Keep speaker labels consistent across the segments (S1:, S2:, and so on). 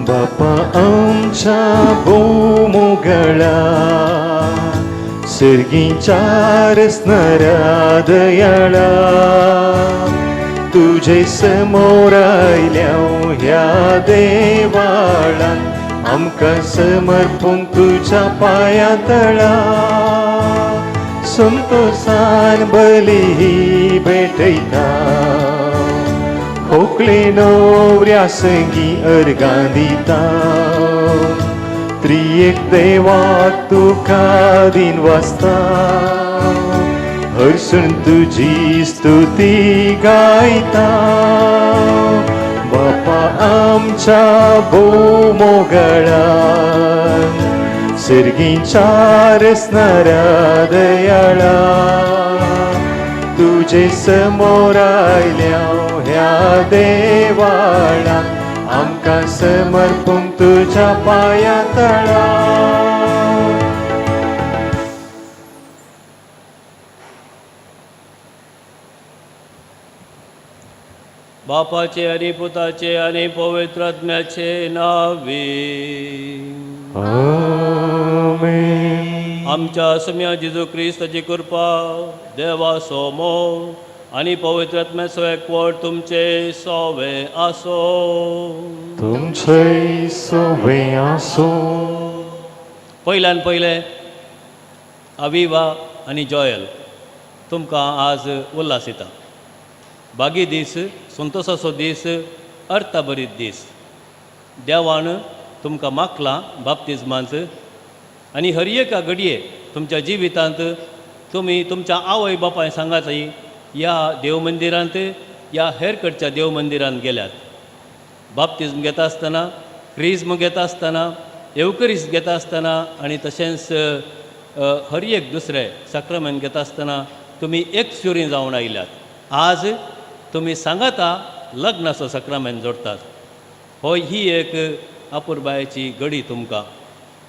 S1: बापा आमच्या भोवमोगळा सर्गींच्या रचणाऱ्या दयाळा तुझे समोर आयल्या ह्या देवाळान आमकां समर्पूंक तुझ्या पांया तळा संतोषान बली ही भेटयता खोकले नवऱ्या संगी अर्गां दिता त्रिएक देवा तुका दिन वाजता हर्षण तुझी स्तुती गायता बापा आमच्या भोवमोगळा सर्गींच्या रचणाऱ्या दयाळा तुझे समोर आयल्या ह्या देवाळा आमकां समर्पूंक तुझ्या पांया तळा
S2: बापाचे आणि पुताचे आणि पवित्र आत्म्याचे नावे
S1: आमेन.
S2: आमच्या सम्या जेजू क्रिस्ताची कृपा देवा सोमो आणि पवित्र आत्म्याचो एकवट तुमचे सोवे आसो
S1: तुमचे सोवे आसो.
S2: पयल्यान पयले अविवा आणि जॉयल तुमकां आज उल्हासिता बागी दीस संतोशाचो दीस अर्थभरीत दीस देवान तुमकां मागलां बाप्तिजमांत आनी हर एका घडये तुमच्या जिवितांत तुमी तुमच्या आवय बापाय सांगाताय ह्या देव मंदिरांत या हेरकडच्या देव मंदिरांत गेल्यात बाप्तिजम घेता आसतना क्रिज्म घेता आसतना एवकरिस्ट घेता आसतना आनी तशेंच हर एक दुसरे सक्रमेंट घेता आसतना तुमी एक सुरी जावन आयल्यात आज तुमी सांगाता लग्नाचो सक्रमेंट जोडटात हो ही एक अपुरबायेची घडी तुमकां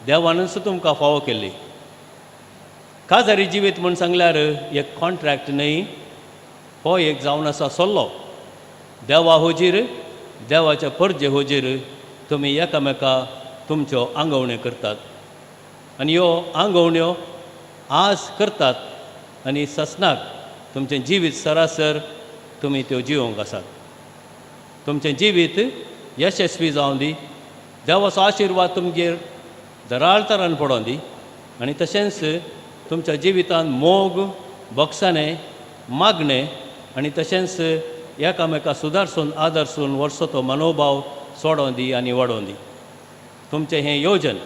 S2: देवानच तुमकां फावो केल्ली काजारी जिवीत म्हूण सांगल्यार एक कॉन्ट्रॅक्ट न्हय हो एक जावन आसा सल्लो देवा होजीर देवाच्या परजे होजीर तुमी एकामेका तुमच्यो आंगवण्यो करतात आनी ह्यो आंगवण्यो आज करतात आनी ससनाक तुमचें जिवीत सरासर तुमी त्यो जिवंक आसात तुमचें जिवीत यशस्वी जावं दी देवाचो आशिर्वाद तुमगेर दराळ तरान पडों दी आनी तशेंच तुमच्या जिवितांत मोग बक्षाणे मागणे आनी तशेंच एकामेका सुदारसून आदरसून वर्सो तो मनोभाव सोडों दी आनी वाडों दी तुमचें हें येवजन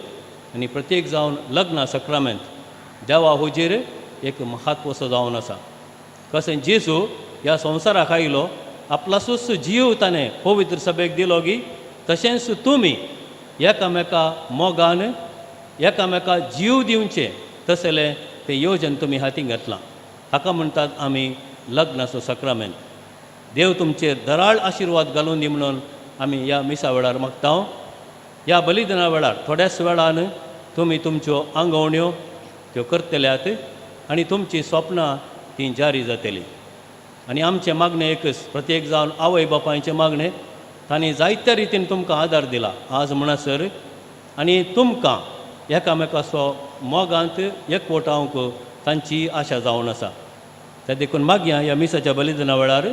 S2: आनी प्रत्येक जावन लग्न सक्रमेंत देवा हुजीर एक म्हत्वसो जावन आसा कशें जेजू ह्या संवसाराक आयलो आपलासूच जीव ताणें पवित्र सभेक दिलो गी तशेंच तुमी एकामेका मोगान एकामेका जीव दिवचें तसलें तें येवजन तुमी हातीन घेतलां हाका म्हणटात आमी लग्नाचो सक्रमेंट देव तुमचेर दराळ आशिर्वाद घालून दी म्हणून आमी ह्या मिसा वेळार मागता ह्या बलिदाना वेळार थोड्याच वेळान तुमी तुमच्यो आंगवण्यो त्यो करतल्यात आनी तुमचीं स्वप्नां तीं जारी जातलीं आनी आमचें मागणें एकच प्रत्येक जावन आवय बापायचें मागणें तांणी जायत्या रितीन तुमकां आदार दिला आज म्हणसर आनी तुमकां एकामेकाचो मोगांत एकवटावंक तांची आशा जावन आसा त्या देखून मागया ह्या मिसाच्या बलिदाना वेळार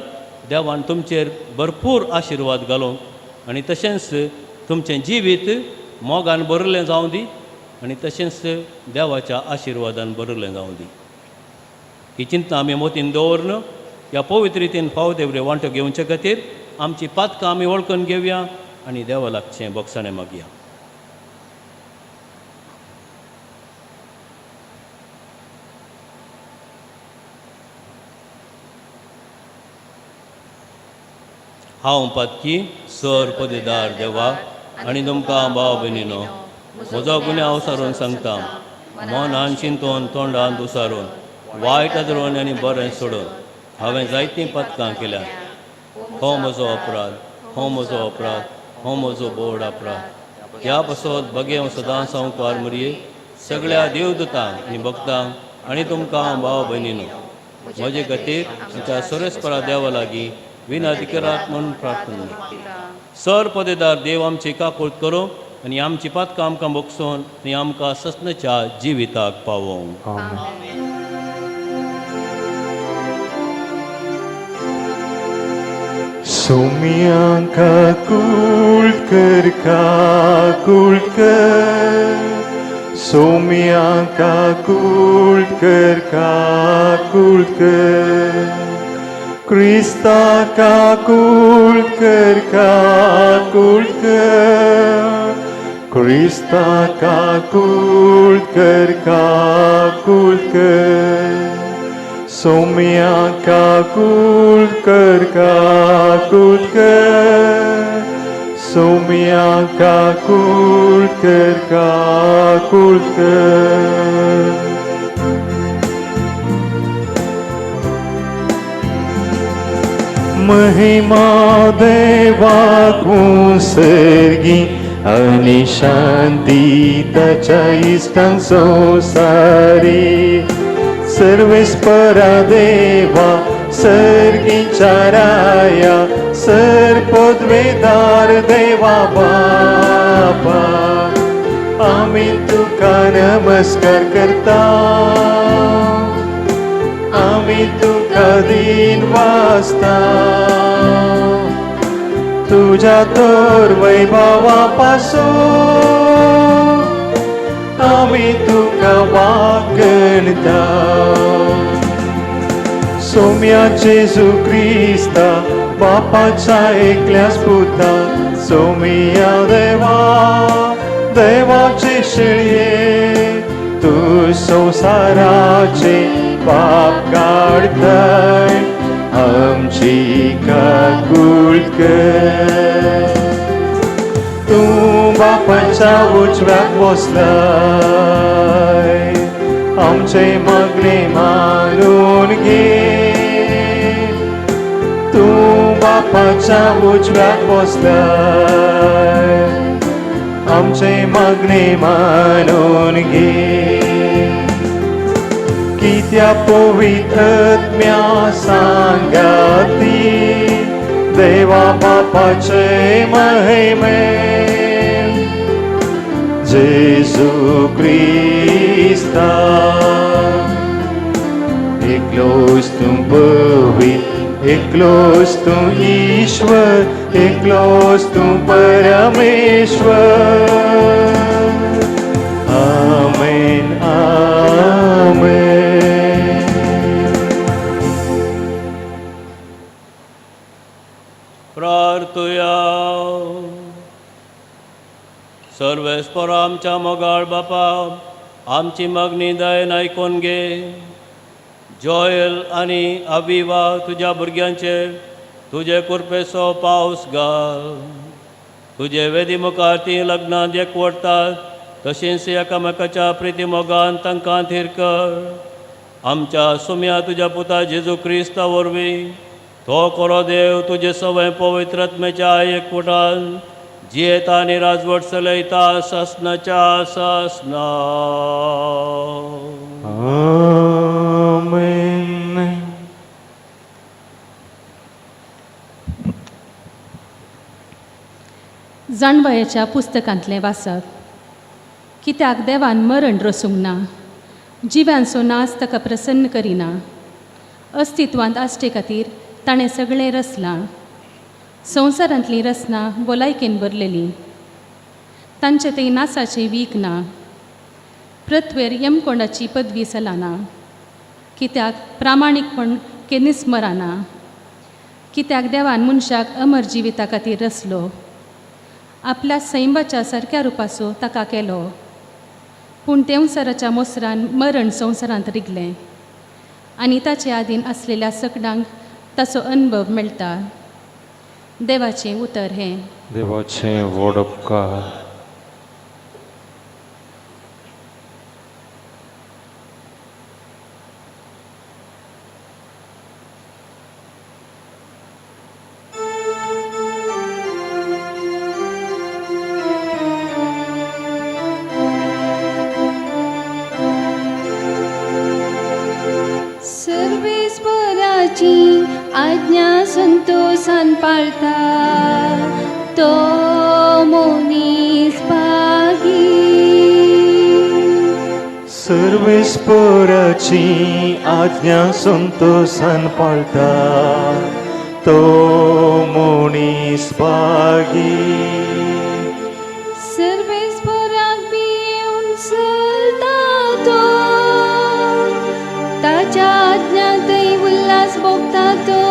S2: देवान तुमचेर भरपूर आशिर्वाद घालूंक आनी तशेंच तुमचें जिवीत मोगान भरिल्लें जावं दी आनी तशेंच देवाच्या आशिर्वादान भरिल्लें जावं दी ही चिंतना आमी मोतीन दवरून ह्या पवित्र रितीन फाव देवरे वांटो घेवचे खातीर आमची पातकां आमी वळखून घेवया आनी देवा लागचें बक्षाणें मागया. हांव पातकी सर पदेदार देवा आनी तुमकां भाव भयणीनो म्हजो गुन्यांव हांव सारून सांगता मनान चिंतून तोंडान दुसारून वायट आदरून आनी बरें सोडून हांवें जायतीं पथकां केल्यात हो म्हजो अपराध हो म्हजो अपराध हो म्हजो बोड अपराध ह्या पासत बगे सदांच हांव कार मरये सगळ्या देवदूतांक आनी भक्तांक आनी तुमकां भाव भयणीनो म्हजे खातीर आमच्या सोरेस्परा देवा लागीं विनाधिकारात म्हणून प्रार्थना सर पदेदार देव आमची काकूळट करूं आनी आमची पातकां आमकां बोगसून आनी आमकां ससनाच्या जिविताक पावोवं.
S1: Soumia kakulker, Soumia kakulker, Krista kakulker, Krista kakulker, Soumia kakulker, Soumia kakulker. महिमा देवाकूं सर्गी आणि शांती ताच्या इष्टांक संसारी सर्वेस्परा देवा सर्गीच्या राया सर्पोद्वेदार देवा बापा आम्ही तुका नमस्कार करता आम्ही तुका दिन वाजता तुझ्या तोर वैभवापासून आम्ही तुका वागणता सोम्या जेजू क्रिस्ता बापाच्या एकल्याच पुता सोमिया देवा देवाचे शेळये तू संसाराचे पाप काढताय आमची काकूळट कर तू बापाच्या उजव्यात बसलाय आमचे मागणे मानून घे तू बापाच्या उजव्यात बसलाय आमचे मागणे मानून घे कित्या पवित्रत्म्या सांगाती देवा बापाचे महिमे जेजू क्रिस्ता एकलोच तू पवित्र एकलोच तू ईश्वर एकलोच तू परमेश्वर आमेन आमेन.
S2: प्रार्थुया सर्वेस्पर आमच्या मोगाळ बापा आमची मागणी दयेन आयकून घे जॉयल आणि अविवा तुझ्या भुरग्यांचेर तुझे कुरपेचो पावस घाल तुझे वेदी मुखार ती लग्नांत एकवटतात तशेंच एकामेकाच्या प्रिती मोगान तांकां थीर कर आमच्या सुम्या तुझ्या पुता जेजू क्रिस्ता वरवीं तो कोरो देव तुजे सवय पवित्रत्मेच्या एकवटान जियेता आनी राजवट चलयता ससनाच्या ससना.
S1: आमेन.
S3: जाणवयाच्या पुस्तकांतलें वाचप कित्याक देवान मरण रसूंक ना जिव्यांचो नाच ताका प्रसन्न करिना अस्तित्वांत आसचे खातीर ताणें सगळें रचलां संवसारांतलीं रचना भलायकेन भरलेलीं तांचे ते नाचाचें वीख ना पृथ्वेर यमकोंडाची पदवी चलना कित्याक प्रामाणीकपण केन्नीच मरना कित्याक देवान मनशाक अमर जिविता खातीर रचलो आपल्या सैंबाच्या सारक्या रुपाचो ताका केलो पूण तेंवसराच्या मोसरान मरण संवसारांत रिगलें आनी ताचे आदीन आसलेल्या सगळ्यांक ताचो अनुभव मेळटा देवाचें उतर हें
S1: देवाचें व्हड उपकार.
S3: आज्ञा संतोषान पाळता तो मनीस भागी.
S1: सर्वेस्पराची आज्ञा संतोषान पाळता तो मनीस भागी.
S3: सर्वेस्पराक भिवून चलता तो ताच्या आज्ञांतय उल्हास भोगता तो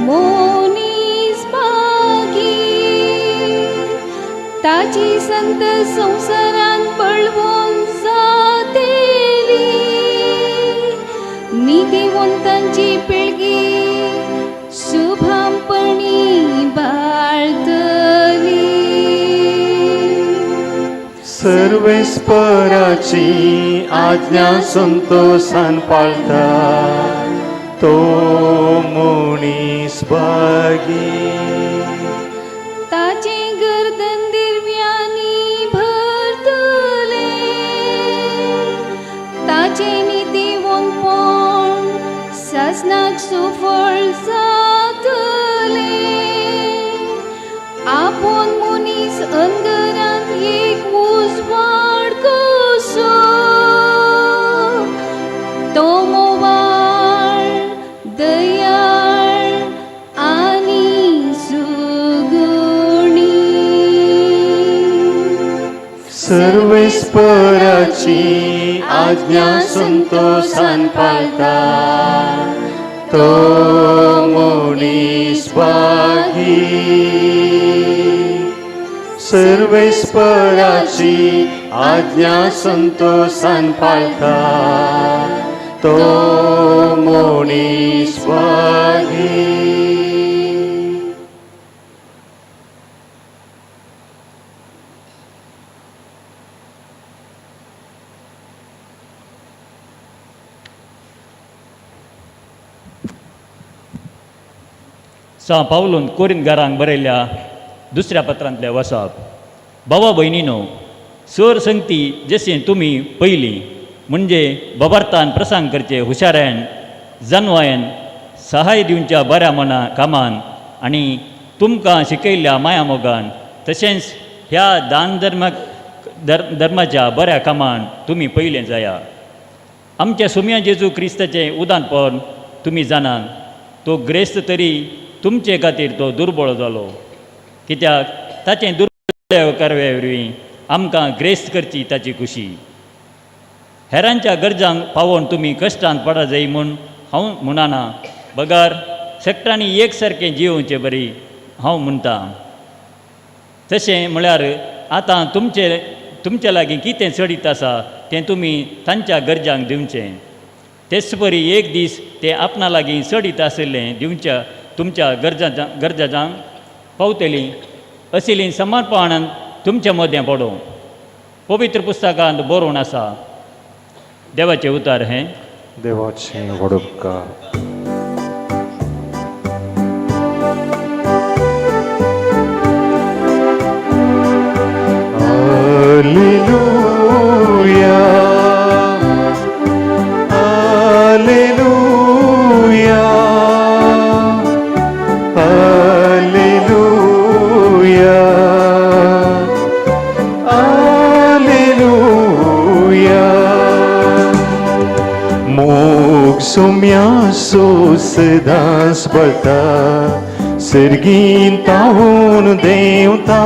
S3: मनीस भागी. ताची संत संवसारान बळवून जातेली नितीवंतांची पिळगी शुभमपणी बाळतली.
S1: सर्वेस्पराची आज्ञा संतोषान पाळता तो मनीस भागी.
S3: ताचे गर्दन दिव्यांनी भरतले ताचे नितीवंतपण सासनाक सुफळ जातले. आपूण मनीस अंधरांत एक उजवाड कसो तो मोवाळ दयाळ आनी सुगुणी.
S1: सर्वेस्पराची आज्ञा संतोषान पाळता तो मनीस भागी. सर्वेस्पराची आज्ञा संतोषान पाळता तो मनीस भागी.
S2: सा पावलून कोरिंथकारांक बरयल्ल्या दुसऱ्या पत्रांतले वचप. भावा भयणीनो, सर संगती जशें तुमी पयलीं म्हणजे बबरतान प्रसांग करचे हुशारायण जानवायन सहाय दिवच्या बऱ्या मना कामान आनी तुमकां शिकयल्ल्या माया मोगान तशेंच ह्या दान धर्माच्या बऱ्या कामान तुमी पयलें जाया. आमच्या सुम्या जेजू क्रिस्ताचें उदानपण तुमी जाणात. तो ग्रेस्त तरी तुमचे खातीर तो दुर्बळ जालो, कित्याक ताचें दुर्बळ कारवे वरवीं आमकां ग्रेस्त करची ताची खुशी. हेरांच्या गरजांक पावोवन तुमी कश्टांत पडा जाय म्हूण हांव म्हणना, बगार सेक्टांनी एक सारकें जियोवचें बरी हांव म्हणटा. तशें म्हळ्यार आतां तुमचे लागीं कितें चडीत आसा तें तुमी तांच्या गरजांक दिवचें. तेच परी एक दीस ते आपणा लागीं चडीत आशिल्लें दिवच्या तुमच्या गरजांक पावतलीं अशिल्लीं समर्पणान तुमच्या मदें पडो. पवित्र पुस्तकांत बरोवन आसा. देवाचें उतार हें.
S1: देवाचें वडोपकार. Alleluia, Alleluia, Alleluia, Alleluia. Moog sumia sucedas balta, sergin taun deunta.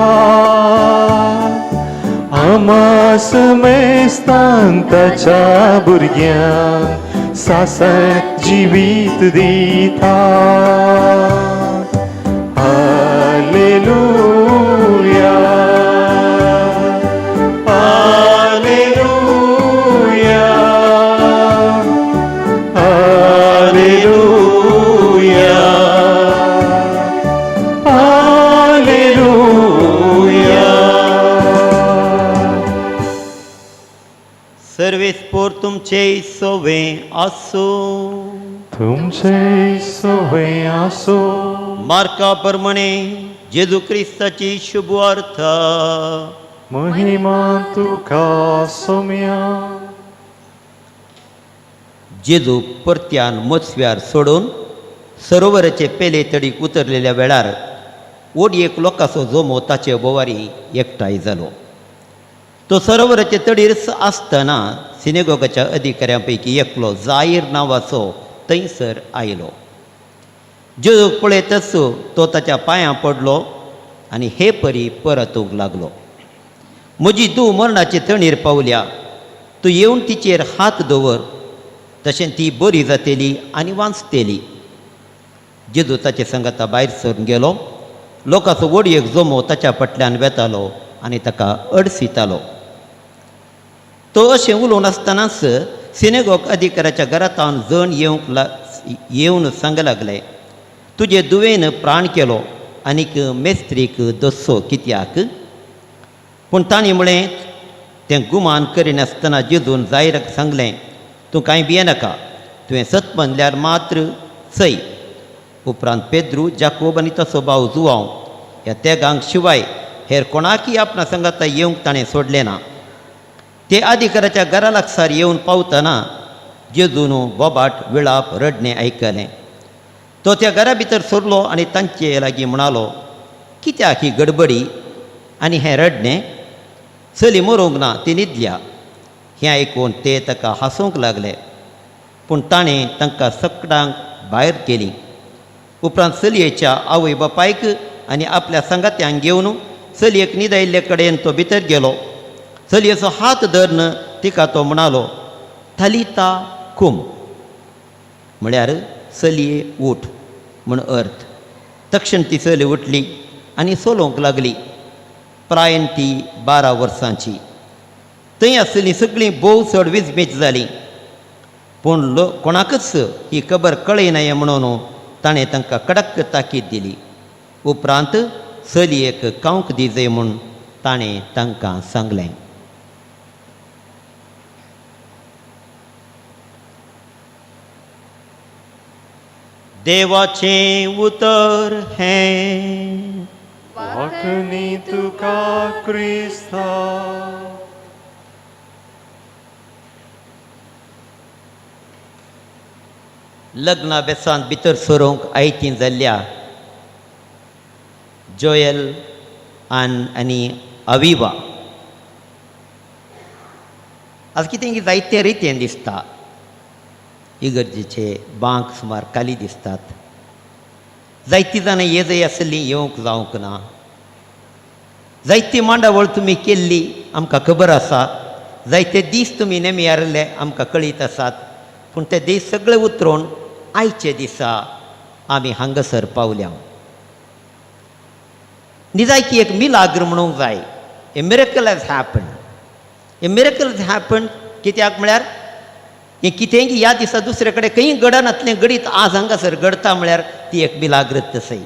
S1: आमा समेस्तान ताच्या भुरग्यांक सासण जिवीत दिता. Hallelujah, hallelujah, hallelujah, hallelujah.
S4: सर्वेस्पोर तुमचे सोवे आसो.
S1: तुमचे सोवे आसो.
S4: मार्का प्रमाणे जेजू क्रिस्ताची शुभवार्थ.
S1: महिमा तुका सोम्या.
S4: जेजू परत्यान मत्स्यार सोडून सरोवराचे पेले तडीक उतरलेल्या वेळार ओडयेक लोकांचो जोमो ताचे बोवारी एकठांय जालो. तो सरोवराचे तडीर आसतना सिनेगोगाच्या अधिकाऱ्यां पैकी एकलो जायर नांवाचो थंयसर आयलो. जेजूक पळयतच तो ताच्या पांयां पडलो आनी हे परी परतूंक लागलो. म्हजी धूव मरणाचे तणीर पावल्या, तूं येवन तिचेर हात दवर, तशें ती बरी जातली आनी वांचतली. जेजू ताचे सांगाता भायर सरून गेलो. लोकांचो वडयेक जोमो ताच्या फाटल्यान वेतालो आनी ताका अडसितालो. तो अशें उलोवन आसतनाच सिनेगोग अधिकाऱ्याच्या घरांत जण येवन सांगूंक लागले, तुजे दुवेन प्राण केलो आनीक मेस्त्रीक दस्सो कित्याक? पूण तांणी म्हळें तें गुमान करिनासतना जेजून जायराक सांगलें, तूं कांय भियेनाका, तुवें सत म्हणल्यार मात्र सय. उपरांत पेद्रू, जाकोब आनी ताचो भाव जुवांव ह्या तेगांक शिवाय हेर कोणाकय आपणा सांगाता येवंक ताणें सोडलें ना. ते अधिकाऱ्याच्या घरा लागसार येवन पावतना जेजून बोबाट विळाप रडणें आयकलें. तो त्या घरा भितर सरलो आनी तांचे लागीं म्हणालो, कित्याक ही गडबडी आनी हें रडणें? चली मरूंक ना, ती न्हिदल्या. हें आयकून ते ताका हांसूंक लागले. पूण ताणें तांकां सगळ्यांक भायर केली. उपरांत चलयेच्या आवय बापायक आनी आपल्या सांगात्यांक घेवन चलयेक न्हिदयल्ले कडेन तो भितर गेलो. चलयेचो हात धरून तिका तो म्हणालो, थालिता कुम, म्हळ्यार चलये उठ म्हण अर्थ. तक्षण ती चली उठली आनी सोलोवंक लागली. प्रायेन ती 12 वर्सांची. थंय आसली सगळीं भोव चड विजमीत जालीं. पूण कोणाकच ही खबर कळयनाय म्हणून ताणें तांकां कडक ताकीद दिली. उपरांत चलयेक खावंक दिजय म्हूण ताणें तांकां सांगलें. देवाचें उतर हें
S1: वाकणी तुका क्रिस्ता.
S4: लग्ना बेसांत भितर सरोंक आयतीं जाल्ल्या जोयल आनी अविवा आज कितें जायते रितीन दिसता. इगर्जेचे बांक सुमार खाली दिसतात. जायतीं जाणां येजय आसलीं येवंक जावंक ना. जायती मांडावळ तुमी केल्ली आमकां खबर आसा. जायते दीस तुमी नेमियारले आमकां कळीत आसात. पूण ते दीस सगळे उतरून आयचे दिसा आमी हांगासर पावल्या. निजायकी एक मिलाग्र म्हणूंक जाय. A miracle has happen. A miracle has happen कित्याक म्हळ्यार हें कितेंय ह्या दिसा दुसरे कडेन खंय घडनातलें घडीत आज हांगासर घडटा म्हळ्यार ती एक मिलाग्रत सय.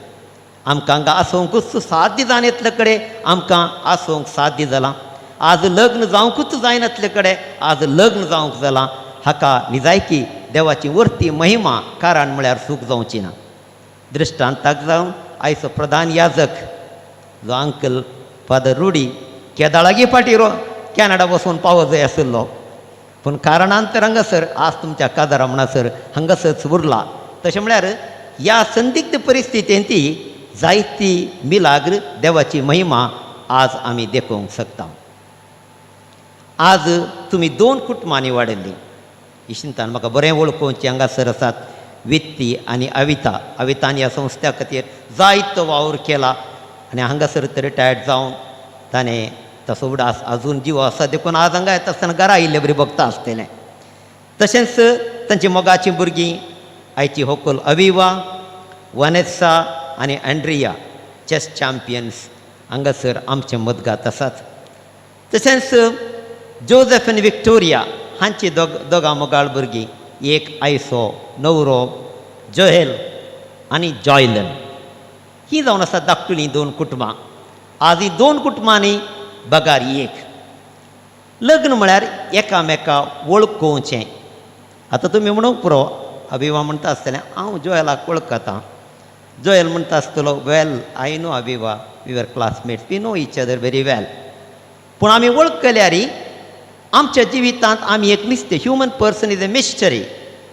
S4: आमकां हांगा आसोवंकूच साध्य जावन येतले कडेन आमकां आसोवंक साध्य जालां. आज लग्न जावंकूच जायनातले कडेन आज लग्न जावंक जालां. हाका निजायकी देवाची वर्ती महिमा कारण म्हळ्यार चूक जावची ना. दृश्टांताक जावन आयचो प्रधान याजक जो अंकल फादर रुडी केदाळागे फाटीर कॅनडा वचून पावो जाय आसलो. पूण कारणांतर हांगासर आज तुमच्या काजारा म्हणसर हांगासरच उरला. तशें म्हळ्यार ह्या संदिग्ध परिस्थितींत जायती मिलाग्र देवाची महिमा आज आमी देखूंक शकता. आज तुमी 2 कुटुंबांनी वाडयल्लीं. इशिंतान म्हाका बरें वळखुवचें हांगासर आसात वित्ती आनी अविता. अवितान ह्या संस्था खातीर जायतो वावर केला आनी हांगासर तर रिटायर्ड जावन ताणें तसो उडास अजून जीव आसा देखून आज हांगा येता आसतना घरा आयिल्ले बरी भक्त आसतलें. तशेंच तांची मोगाचीं भुरगीं आयची व्हंकल अविवा, वनेसा आनी अँड्रिया चॅस चॅम्पियन्स हांगासर आमचे मदगात आसात. तशेंच जोझेफ आनी विक्टोरिया हांची दोगां मोगाळ भुरगीं. एक आयसो नवरो जोएल आनी जॉयलन. ही जावन आसात धाकटुलीं 2 कुटुंबां. आज ही 2 कुटुंबांनी बगार एक. लग्न म्हळ्यार एकामेका वळखुवचें. आतां तुमी म्हणूंक पुरो अभिवा म्हणटा आसतलें हांव जोएलाक वळखता. जोएल म्हणटा आसतलो well I know Abhiva, we were classmates, we know each other very well. पूण आमी वळख केल्यार आमच्या जिवितांत आमी एक निस्तें. Human person is a mystery.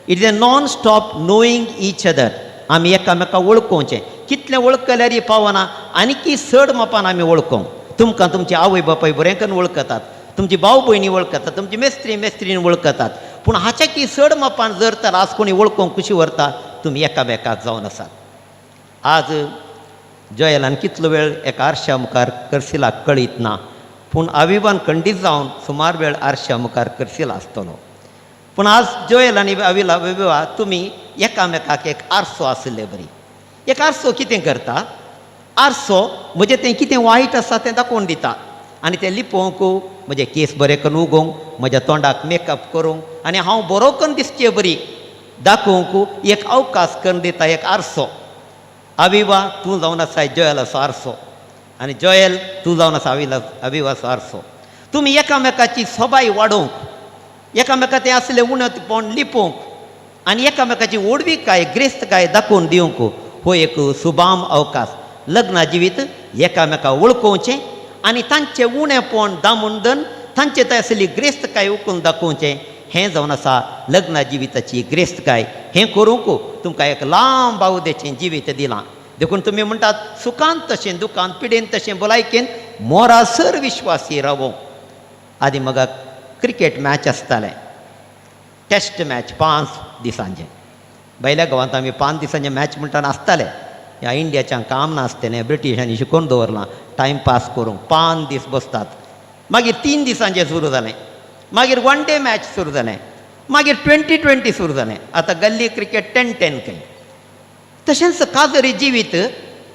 S4: It is a non stop knowing each other. आमी एकामेका वळखोवचें कितलें वळखल्यार पावना आनीकी चड मापान आमी वळखोंक तुमकां तुमची आवय बापाय बरें करून वळखतात तुमची भाव भयणी वळखतात तुमची मेस्त्रीन वळखतात पूण हाच्या की चड मापान जर तर आज कोणी वळखोंक कशी व्हरता तुमी एकामेकाक जावन आसात आज जॉयलान कितलो वेळ एका आरशा मुखार करसिलाक कळीत ना पूण अविवान खंडीत जावन सुमार वेळ आरशा मुखार करसिला आसतलो पूण आज जॉयल आनी अविवा तुमी एकामेकाक एक आरसो आसले बरी एक आरसो कितें करता आरसो म्हणजे तें कितें वायट आसा तें दाखोवन दिता आनी तें लिपोवंक म्हजे केस बरे करून उगोवंक म्हज्या तोंडाक मेकअप करूंक आनी हांव बरो करून दिसचें बरी दाखोवंक एक अवकाश करून दिता एक आरसो अविवा तूं जावन आसा जॉयल असो आरसो आनी जॉयल तूं जावन आसा अविवाचो आरसो तुमी एकामेकाची सोबाय वाडोवंक एकामेका तें असलें उणत पोण लिपोवंक आनी एकामेकाची ओडवीकाय ग्रेस्तकाय दाखोवन दिवंक हो एक सुबाम अवकाश लग्ना जिवीत एकामेका वळखोवचें आनी तांचें उणेंपण दामोंदन तांचे थंय आसली ग्रेस्तकाय उखलून दाखोवचें हें जावन आसा लग्ना जिविताची ग्रेस्तकाय हें करूंक तुमकां एक लांब आवदेचें जिवीत दिलां देखून तुमी म्हणटात सुखांत तशें दुखांत पिडेन तशें भलायकेन मोरासर विश्वासी रावो आदी म्हाका क्रिकेट मॅच आसतालें टेस्ट मॅच 5 दिसांचें भायल्या गांवांत आमी 5 दिसांचें मॅच म्हणटाना आसताले ह्या इंडियाच्यान काम नासतलें ब्रिटिशांनी शिकोवन दवरलां टायमपास करूंक 5 दीस बसतात मागीर 3 दिसांचें सुरू जालें मागीर 1 डे मॅच सुरू जालें मागीर 20-20 सुरू जालें आतां गल्ली क्रिकेट 10-10 खंय तशेंच काजरी जिवीत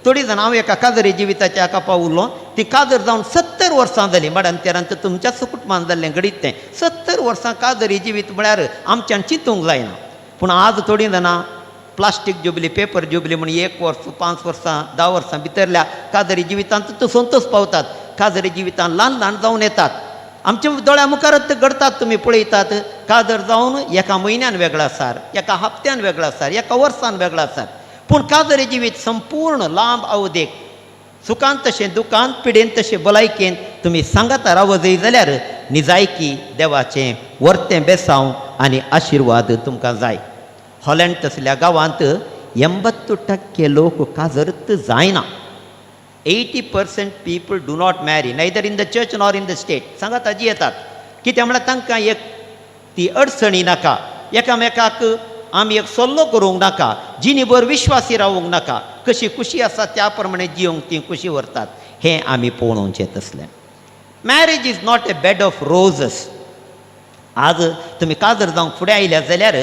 S4: थोडीं जाणां हांव एका काजरी जिविताच्या हाका पावुल्लो ती काजर जावन 70 वर्सां जालीं मडांतरांत तुमच्याच कुटुंबान जाल्लें घडीत तें 70 वर्सां काजरी जिवीत म्हळ्यार आमच्यान चिंतूंक जायना पूण आज थोडीं जाणां प्लास्टीक जुबली पेपर जुबली म्हण 1 वर्स 5 वर्सां 10 वर्सां भितरल्या काजरी जिवितांत तो संतोश पावतात काजरी जिवितांत ल्हान जावन येतात आमच्या दोळ्या मुखारच घडतात तुमी पळयतात काजर जावन एका म्हयन्यान वेगळो आसार एका हप्त्यान वेगळो आसार एका वर्सान वेगळो आसार पूण काजरी जिवीत संपूर्ण लांब अवदेक सुखांत तशें दुखांत पिडेन तशें भलायकेन तुमी सांगात रावजय जाल्यार निजायकी देवाचें वर्तें बेसांव आनी आशिर्वाद तुमकां जाय हॉलंड तसल्या गांवांत 80% लोक काजरत जायना 80% पीपल डू नॉट मॅरी neither in the church nor in the state सांगात ताजी येतात कित्याक म्हळ्यार तांकां एक ती अडचणी नाका एकामेकाक आमी एक सल्लो करूंक नाका जिणीभर विश्वासी रावूंक नाका कशी खुशी आसा त्या प्रमाणे जियोंक ती खुशी व्हरतात हें आमी पळोवचें तसलें marriage is not a bed of Rojas आज तुमी काजर जावंक फुडें आयल्या जाल्यार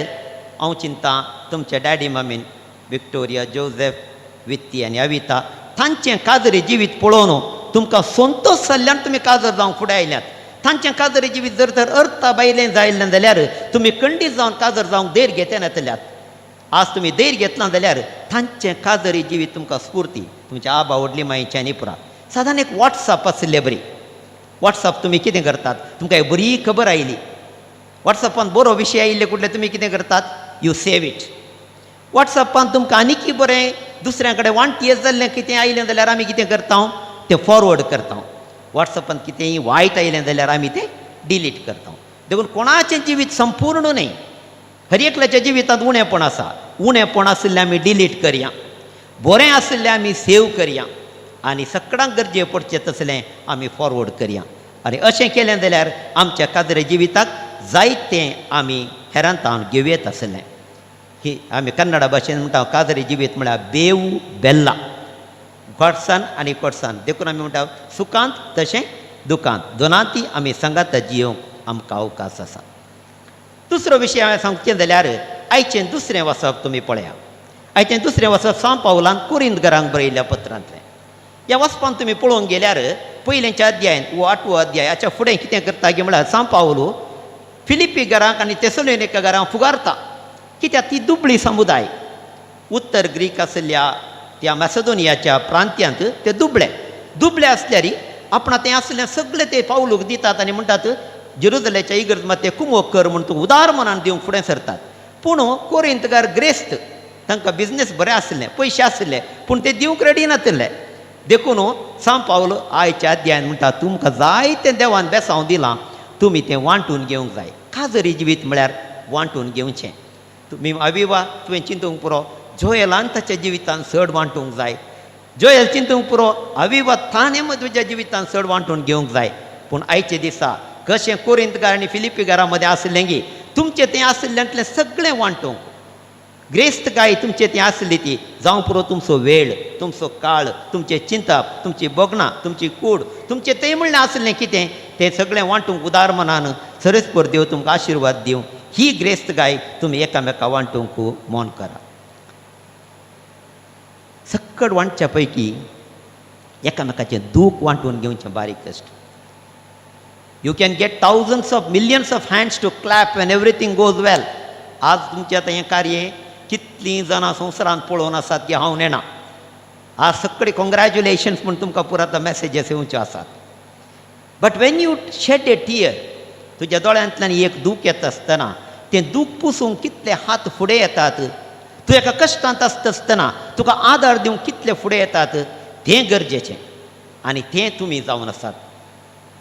S4: हांव चिंता तुमच्या डॅडी मम्मीन विक्टोरिया जोझेफ वित्ती आनी अविता तांचें काजरी जिवीत पळोवन तुमकां संतोश जाल्ल्यान तुमी काजर जावंक फुडें आयल्यात तांचें काजरी जिवीत जर तर अर्था बायलें जायल्लें जाल्यार तुमी खंडीत जावन काजर जावंक देर घेतले येतल्यात आज तुमी देर घेतला जाल्यार तांचें काजरी जिवीत तुमकां स्फूर्ती तुमच्या आबा व्हडली मायेच्या आनी पुरा सादारण एक वॉट्सॅप आसलें बरी वॉट्सॅप तुमी कितें करतात तुमकां एक बरी खबर आयली वॉट्सॅपान बरो विशय आयिल्ले कुठले तुमी कितें करतात यू सेव इट वॉट्सॅपान तुमकां आनीक बरें दुसऱ्या कडेन वांटेस जाल्लें कितें आयलें जाल्यार आमी कितें करता तें फॉरवर्ड करता वॉट्सॅपान कितेंय वायट आयलें जाल्यार आमी तें डिलीट करता देखून कोणाचें जिवीत संपूर्ण न्हय हर एकल्याच्या जिवितांत उणेंपण आसा उणेंपण आशिल्लें आमी डिलीट करया बरें आशिल्लें आमी सेव करया आनी सगळ्यांक गरजे पडचें तसलें आमी फॉरवर्ड करया आनी अशें केलें जाल्यार आमच्या काजरे जिविताक जायतें आमी हेरांतावन घेवयेत आसलें ही आमी कन्नडा भाशेन म्हणटा काजरी जिवीत म्हळ्यार बेव बेल्ला घोटसान आनी कोटसान देखून आमी म्हणटा सुखांत तशें दुखांत दोनांती आमी सांगात जियोंक आमकां अवकाश आसा दुसरो विशय हांवें सांगचें जाल्यार आयचें दुसरें वचप तुमी पळया आयचें दुसरें वचप सांव पावलान कुरिंदकारांक बरयल्ल्या पत्रांतलें ह्या वचपान तुमी पळोवंक गेल्यार पयलेंच्या अध्यायान वो 8वो अध्याय हाच्या फुडें कितें करता गे म्हळ्यार सांव पावलो फिलिपी घरांक आनी तेसलोनिका घरांक फुगारता कित्याक ती दुबळी समुदाय उत्तर ग्रीक आशिल्ल्या त्या मॅसेडोनियाच्या प्रांत्यांत ते दुबळे आसल्यार आपणा तें आसलें सगळें ते पावलूक दितात आनी म्हणटात जेरुसलेच्या इगर्ज मात कुमोक कर म्हूण तूं उदार मनान दिवंक फुडें सरतात पूण कोरिंतकार ग्रेस्त तांकां बिजनेस बरें आसलें पयशे आसले पूण ते दिवंक रेडी नासले देखून सांव पावलो आयच्या अध्यायान म्हणटा तुमकां जायतें देवान बेसांव दिलां तुमी तें वांटून घेवंक जाय काजरी जिवीत म्हळ्यार वांटून घेवचें तुमी अविवा तुवें चिंतूंक पुरो जोयलान ताच्या जिवितान चड वांटूंक जाय. जोयल चिंतूंक पुरो अविवा ताणें तुज्या जिवितान चड वांटून घेवंक जाय. पूण आयचे दिसा कशें कोरिंतकार आनी फिलिपीकारा मदें आसलें गी तुमचें तें आसलेंतलें सगळें वांटूंक. ग्रेस्त काय तुमचें तें आसली ती जावं पुरो तुमचो वेळ, तुमचो काळ, तुमचें चिंतप, तुमची बोगणां, तुमची कूड, तुमचें तें म्हणलें आसलें कितें तें सगळें वांटूंक उदार मनान सरस्पर देव तुमकां आशिर्वाद दिवं. ही ग्रेस्त गाय तुमी एकामेका वांटूंक मोन करा. सक्कड वांटच्या पैकी एकामेकाचें दूख वांटून घेवचें बारीक कश्ट. You can get thousands of millions of hands to clap when everything goes well. आज तुमचें आतां हें कार्य कितलीं जाणां संवसारांत पळोवन आसात की हांव नेना. आज सक्कडे कॉंग्रॅच्युलेशन्स म्हूण तुमकां पुरो आतां मॅसेजीस येवच्यो आसात. But when you shed a tear तुज्या दोळ्यांतल्यान एक दूख येता आसतना तें दूख पुसूंक कितले हात फुडें येतात. तूं एका कश्टांत आसता आसतना तुका आदार दिवंक कितले फुडें येतात तें गरजेचें. आनी तें तुमी जावन आसात.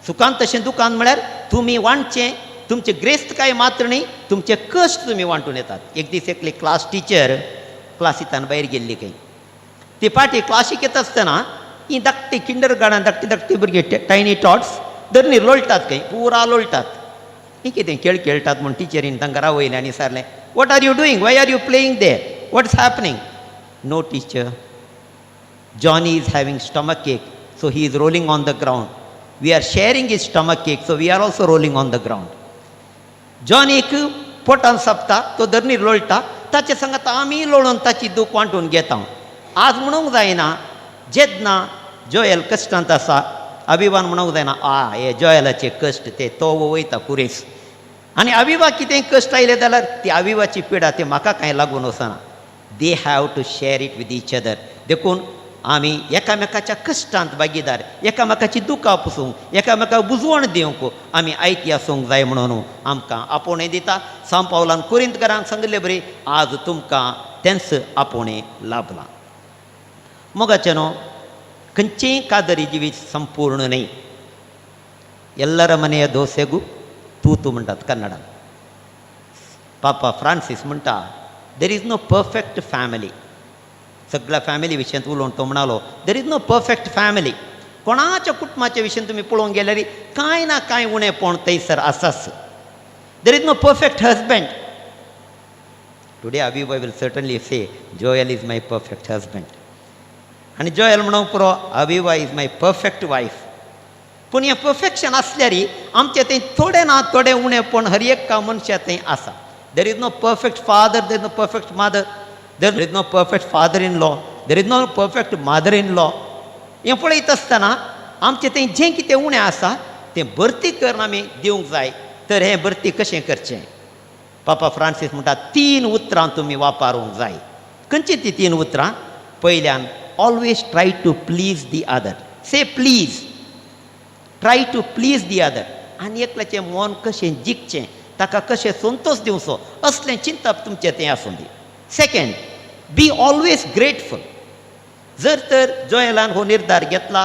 S4: सुखांत तशें दुखांत म्हळ्यार तुमी वांटचें. तुमचे ग्रेस्त काय मात्र न्ही तुमचे कश्ट तुमी वांटून येतात. एक दीस एकली क्लास टिचर क्लासींतल्यान भायर गेल्ली खंय. ती पाटी क्लासीक येता आसतना ही धाकटी किंडरगार्टन धाकटी भुरगीं टायनी टॉट्स धरणीर लोळटात खंय पुरा लोळटात. ही कितें खेळ खेळटात म्हूण टिचरीन तांकां रावयलें आनी विचारलें what are you doing why are you playing there what's happening. No teacher Johnny is having stomach ache so he is rolling on the ground. We are sharing his stomach ache so we are also rolling on the ground. जॉनीक पोटान सपता तो धरणीर लोळटा ताचे सांगात आमी लोळून ताची दूख वांटून घेता. आज म्हणूंक जायना जेन्ना जोयल कश्टांत आसा अभिमान म्हणूंक जायना हे जोयलाचे कश्ट ते तो वयता कुरेस. आनी अविवा कितें कश्ट आयले जाल्यार ती अविवाची पिडा ती म्हाका कांय लागून वचना. They have to share it with each other. देखून आमी एकामेकाच्या कश्टांत भागीदार एकामेकाची दुखां पुसूंक एकामेकाक बुजवण दिवंक आमी आयती आसूंक जाय म्हणून आमकां आपोवणें दिता. सांत पावलान कोरिंतकारांक सांगलें बरी आज तुमकां तेंच आपोवणें लाभलां. मोगाचेनो खंयचेय कादरी जिवीत संपूर्ण न्ही. ಎಲ್ಲರ ಮನೆಯ ದೋಸೆಗೂ तूतू म्हणटात कन्नडान. पापा फ्रांसीस म्हणटा there is no perfect family. सगळ्या फॅमिली विशयांत उलोवन तो म्हणालो there is no perfect family. कोणाच्या कुटुंबाच्या विशयांत तुमी पळोवंक गेल्यार कांय ना कांय उणेंपण थंयसर आसाच. There is no perfect husband. Today Aviva will certainly say Joel is my perfect husband. आनी जोयल म्हणूंक पुरो Aviva is my perfect wife. पूण हें परफेक्शन आसल्यार आमचें थंय थोडें ना थोडें उणेंपण हर एका मनशा थंय आसा. There is no perfect father there is no perfect mother there is no perfect father in law there is no perfect mother in law. हें पळयत आसतना आमचें थंय जें कितें उणें आसा तें भरती करून आमी दिवंक जाय. तर हें भरती कशें करचें. पापा फ्रांसीस म्हणटा 3 उतरां तुमी वापरूंक जाय. खंयचीं तीं 3 उतरां. पयल्यान always try to please the other. Say please. Try to please the other. आनी एकल्याचें मन कशें जिखचें ताका कशें संतोश दिवचो असलें चिंतप तुमचें तें आसूं दी. Second be always grateful. जर तर जोयलान हो निर्धार घेतला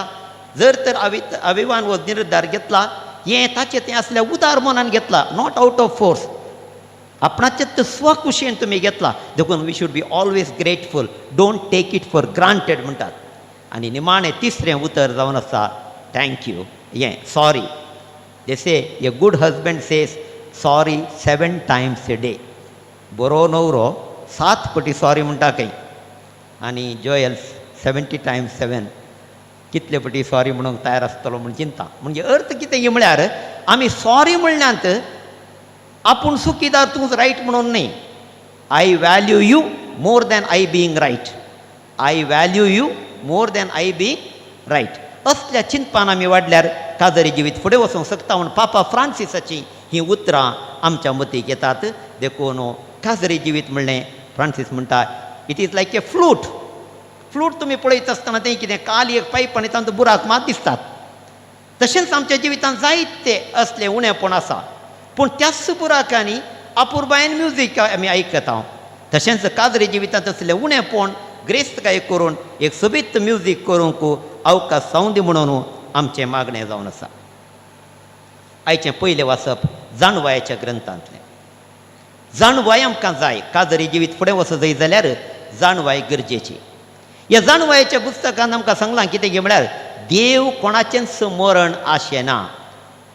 S4: जर तर अविवान हो निर्धार घेतला हें ताचें तें आसल्या उदार मनान घेतला नॉट आउट ऑफ फोर्स. आपणाचें स्वखुशेन तुमी घेतला देखून we should be always grateful. Don't take it for granted म्हणटात. आनी निमाणें तिसरें उतर जावन आसा थँक्यू. हें sorry. They say a good husband says sorry 7 times a day. बरो न्हवरो 7 पटी सॉरी म्हणटा खंय. आनी जोयल 70 times 7 कितले पटी सॉरी म्हणूंक तयार आसतलो म्हूण चिंता. म्हणजे अर्थ कितें म्हळ्यार आमी सॉरी म्हणल्यात आपूण सुखीदार तूंच रायट म्हणून न्ही. I value you more than I being right. I value you more than I being right. असल्या चिंतपान आमी वाडल्यार कादरी जिवीत फुडें वचूंक शकता म्हूण पापा फ्रांसीसाची ही उतरां आमच्या मतीक येतात. देखून कादरी जिवीत म्हणलें फ्रांसीस म्हणटा it is like a flute. Flute तुमी पळयत आसतना तें कितें काली एक पायप आनी तातूंत बुराक मात दिसतात. तशेंच आमच्या जिवितांत जायते असलें उणेंपण आसा. पूण त्याच बुराकांनी अपुर्बायेन म्युजीक आमी आयकता. तशेंच कादरी जिवितांत असलें उणेंपण ग्रेस्तकाय करून एक सोबीत म्युजीक करूंक अवकाश जावं दी म्हणून आमचें मागणें जावन आसा. आयचें पयलें वाचप जाणवायाच्या ग्रंथांतलें. जाणवाय आमकां जाय. कादरी जिवीत फुडें वचत जाय जाल्यार जाणवाय गरजेची. ह्या जाणवायच्या पुस्तकान आमकां सांगलां कितें गे म्हळ्यार देव कोणाचेंच मरण आशेना.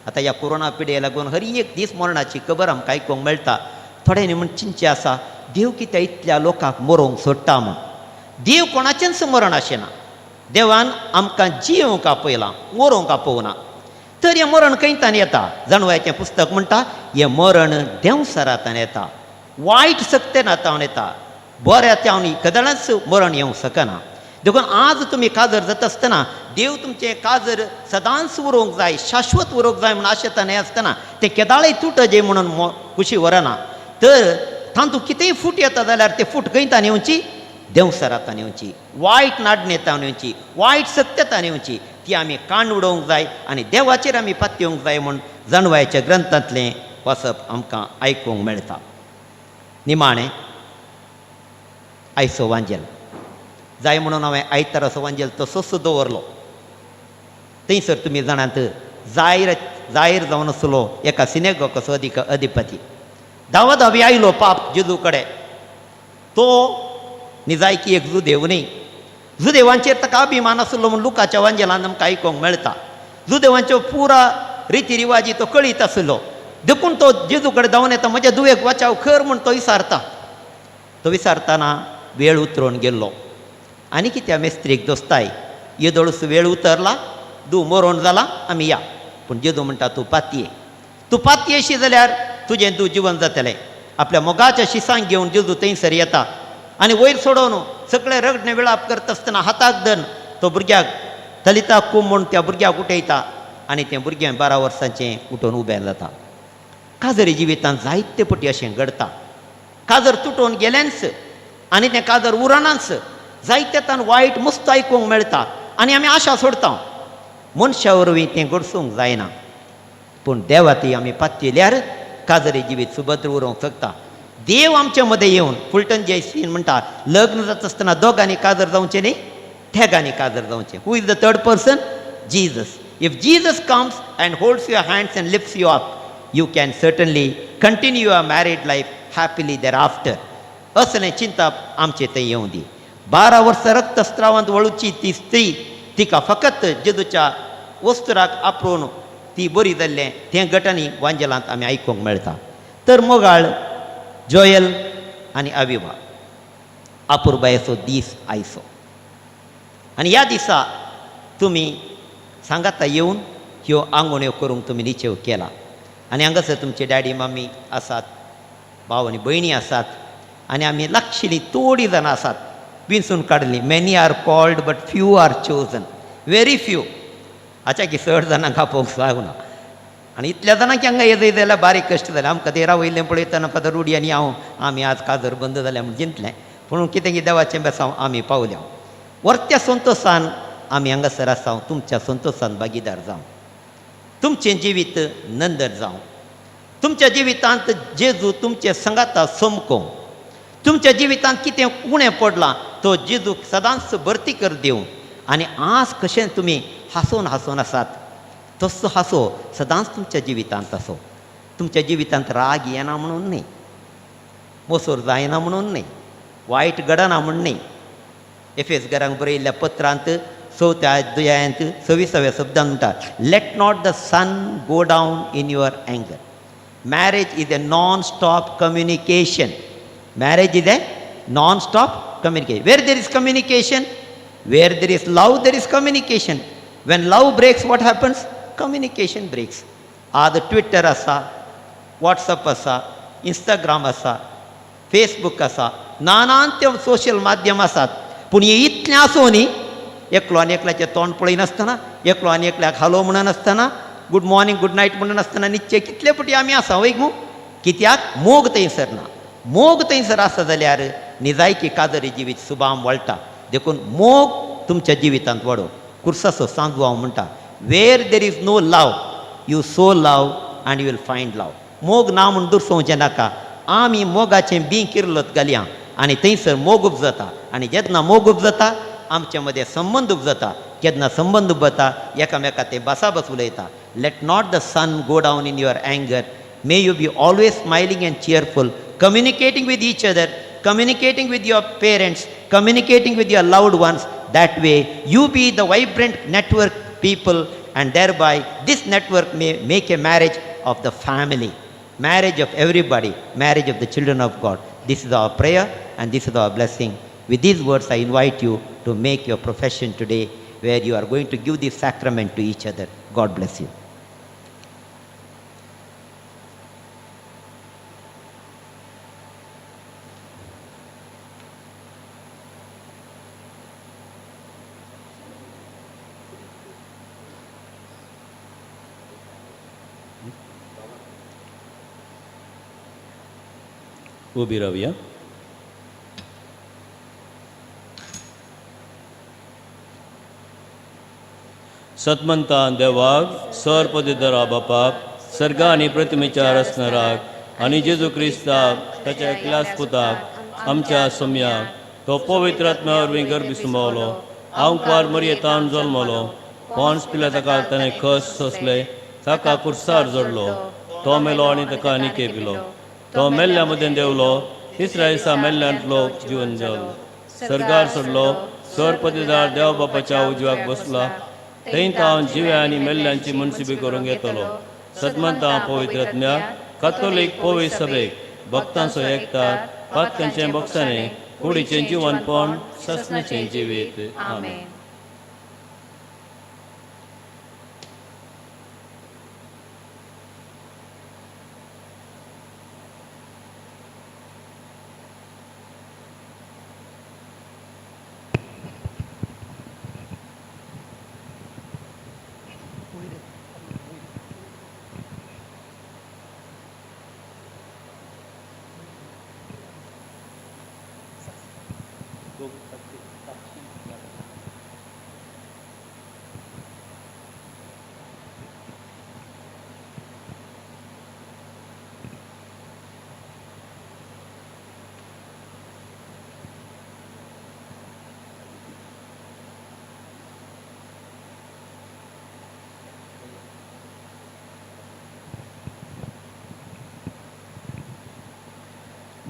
S4: आतां ह्या कोरोना पिडेक लागून हर एक दीस मरणाची खबर आमकां आयकूंक मेळटा. थोड्यांनी म्हण चिंचे आसा देव कित्याक इतल्या लोकांक मरोंक सोडटा म्हण. देव कोणाचेंच मरण आशेना. देवान आमकां जियोंक आपयलां, मरोंक आपोवना. तर हें मरण खंयच्यान येता? जाणवायचें पुस्तक म्हणटा हें मरण देंवसरांतल्यान येता, वायट सत्तेनांतल्यान येता. बऱ्याच्यान कदळच मरण येवंक शकना. देखून आज तुमी काजर जाता आसतना देव तुमचें काजर सदांच उरोवंक जाय, शाश्वत उरोवंक जाय म्हूण आशेतान हें आसतना तें केदाळय तुटजे म्हणून कुशी व्हरना. तर तातूंत कितेंय फूट येता जाल्यार ते फूट खंयच्यान येवची? देंवसरांतल्यान येवची, वायट नाडणेंतल्यान येवची, वायट सत्तेंतल्यान येवची. ती आमी काण उडोवंक जाय आनी देवाचेर आमी पातयेवंक जाय म्हूण जाणवायच्या ग्रंथांतलें वचप आमकां आयकूंक मेळटा. निमाणें आयचो वांजेल जाय म्हणून हांवें आयताराचो वांजेल तसोच दवरलो. थंयसर तुमी जाणात जाहीर जावन आसलो एका सिनेगोगाचो अधिपती. धांवत आयलो पाप जेजू कडेन. तो निजायकी एक जुदेव न्ही. जुदेवांचेर ताका अभिमान आसलो म्हूण लुकाच्या वांजेलान आमकां आयकूंक मेळटा. जुदेवांच्यो पुरा रिती रिवाजी तो कळीत आसलो. देखून तो जेजू कडेन धांवन येता, म्हज्या दुवेक वाचाव कर म्हूण तो विचारता. तो विचारतना वेळ उतरून गेल्लो आनी कित्या मेस्त्रीक दोस्ताय येदोळूच वेळ उतरला, दू मरोण जाला, आमी या. पूण जेजू म्हणटा तूं पातये, तूं पातयेशी जाल्यार तुजें तूं जिवन जातलें. आपल्या मोगाच्या शिसांक घेवन जेजू थंयसर येता आनी वयर सोडोवन सगळे रगडणे विळाप करता आसतना हाताक धरून तो भुरग्याक तलिता कुम म्हूण त्या भुरग्याक उठयता आनी तें भुरगें 12 वर्सांचें उठून उबें जाता. काजरी जिवितांत जायते पटी अशें घडटा. काजर तुटून गेलेंच आनी तें काजर उरनाच. जायत्यान वायट मस्त आयकूंक मेळटा आनी आमी आशा सोडटा. मनशा वरवीं तें घडसूंक जायना. पूण देवा ती आमी पातयल्यार काजरी जिवीत सुभद्र उरोवंक शकता. देव आमचे मदें येवन फुलटन जयसीन म्हणटा लग्न जाता आसतना दोगांनी काजर जावचें न्ही, ठेगांनी काजर जावचें. Who is the third person? Jesus. If Jesus comes and holds your hands and lifts you up, you can certainly continue your married life happily there after. असलें चिंतप आमचे थंय येवं दी. 12 वर्सां रक्तस्त्रावांत वळूची ती स्त्री तिका फकत जेजूच्या वस्त्राक आप्रोवन ती बरी जाल्लें तें गटांनी वांजेलांत आमी आयकूंक मेळटा. तर मोगाळ जोयल आनी अविवा आपुरबायेचो दीस आयचो आनी ह्या दिसा तुमी सांगाता येवन ह्यो आंगवण्यो करूंक तुमी निचेव केला. आनी हांगासर तुमचे डॅडी मम्मी आसात, भाव आनी भयणी आसात आनी आमी लागशिल्लीं थोडीं जाणां आसात. विंचून काडलीं. Many are called but few are chosen. Very few. हाच्या की 6 जाणांक आपोवंक जावना. आनी इतल्या जाणांक हांगा येजय जाल्यार बारीक कश्ट जालें. आमकां देरा वयलें पळयतना पद रुडी आनी हांव आमी आज काजर बंद जाल्या म्हूण चिंतलें. पूण कितें की देवाचें बेसांव आमी पावल्या. वर्त्या संतोशान आमी हांगासर आसांव. तुमच्या संतोशान भागीदार जावं. तुमचें जिवीत नंदर जावं. तुमच्या जिवितांत जेजू तुमचे संगाता समको. तुमच्या जिवितांत कितें उणें पडलां तो जेजूक सदांच भरती कर दिवं. आनी आज कशें तुमी हांसून हांसून आसात तसो हांसो सदांच तुमच्या जिवितांत आसो. तुमच्या जिवितांत राग येना म्हणून न्ही, मोसोर जायना म्हणून न्ही, वायट घडना म्हूण न्ही. एफेस घरांक बरयल्ल्या पत्रांत 4व्या अध्यायांत 26व्या शब्दांत म्हणटा let not the sun go down in your anger. Marriage is a non stop communication. Marriage is a non-stop communication. Where there is communication, where there is love, there is communication. When love breaks, what happens? Communication breaks. आज Twitter आसा, WhatsApp आसा, Instagram आसा, Facebook आसा, नानांत्य social माध्यम आसात. पूण हे इतलें आसूं न्ही, एकलो आनी एकल्याचें तोंड पळयनासतना, एकलो आनी एकल्याक हालो म्हणनासतना, गुड मॉर्निंग गुड नायट म्हणनासतना निश्चय कितले पटी आमी आसा वय गो. कित्याक मोग थंयसर ना. मोग थंयसर आसा जाल्यार निजायकी काजरी जिवीत सुबाम वळटा. देखून मोग तुमच्या जिवितांत वाडो. कुर्साचो सांजू हांव म्हणटा where there is no love you sow love and you will find love. मोग ना म्हूण दुरसोवचें नाका. आमी मोगाचें बी किरलत घालया आनी थंयसर मोग उपजता. आनी जेन्ना मोग उपजता आमचे मदें संबंद उपजता. केन्ना संबंद उपजता एकामेका ते बासाबस उलयता. Let not the sun go down in your anger. May you be always smiling and cheerful, communicating with each other, communicating with your parents, communicating with your loved ones. That way, you be the vibrant network people, and thereby this network may make a marriage of the family, marriage of everybody, marriage of the children of God. This is our prayer and this is our blessing. With these words, I invite you to make your profession today, where you are going to give this sacrament to each other. God bless you.
S2: उभी राहूया. सतमंता देवाक sir पदधरा बापाक सर्गा आनी प्रतिमेच्या रचणाराक आनी जेजू क्रिस्ताक ताच्या एकल्याच पुताक आमच्या सम्याक तो पवित्र आत्म्या वरवीं गर्भी सुमावलो, आंकवार मरयेतान जल्मलो, पोन्स पिलाताका ताणें खस सोंसले, ताका कुर्सार जोडलो, तो मेलो आनी ताका निकेबिलो, तो मेल्ल्या मदें देवलो, तिसऱ्या दिसा मेल्ल्यांतलो जिवन जालो, सर्गार सोडलो, सर पदवीदार देव बापाच्या उजव्याक बसला, थंय हांव जिव्या आनी मेल्ल्यांची मनसुबी करूंक येतलो. सतमंता पवित्र आत्म्याक कातोलीक पवित्र सभेक भक्तांचो एकतात पातकांचें बक्षांनी कुडीचें जिवनपण ससणेचें जिवीत. आमेन.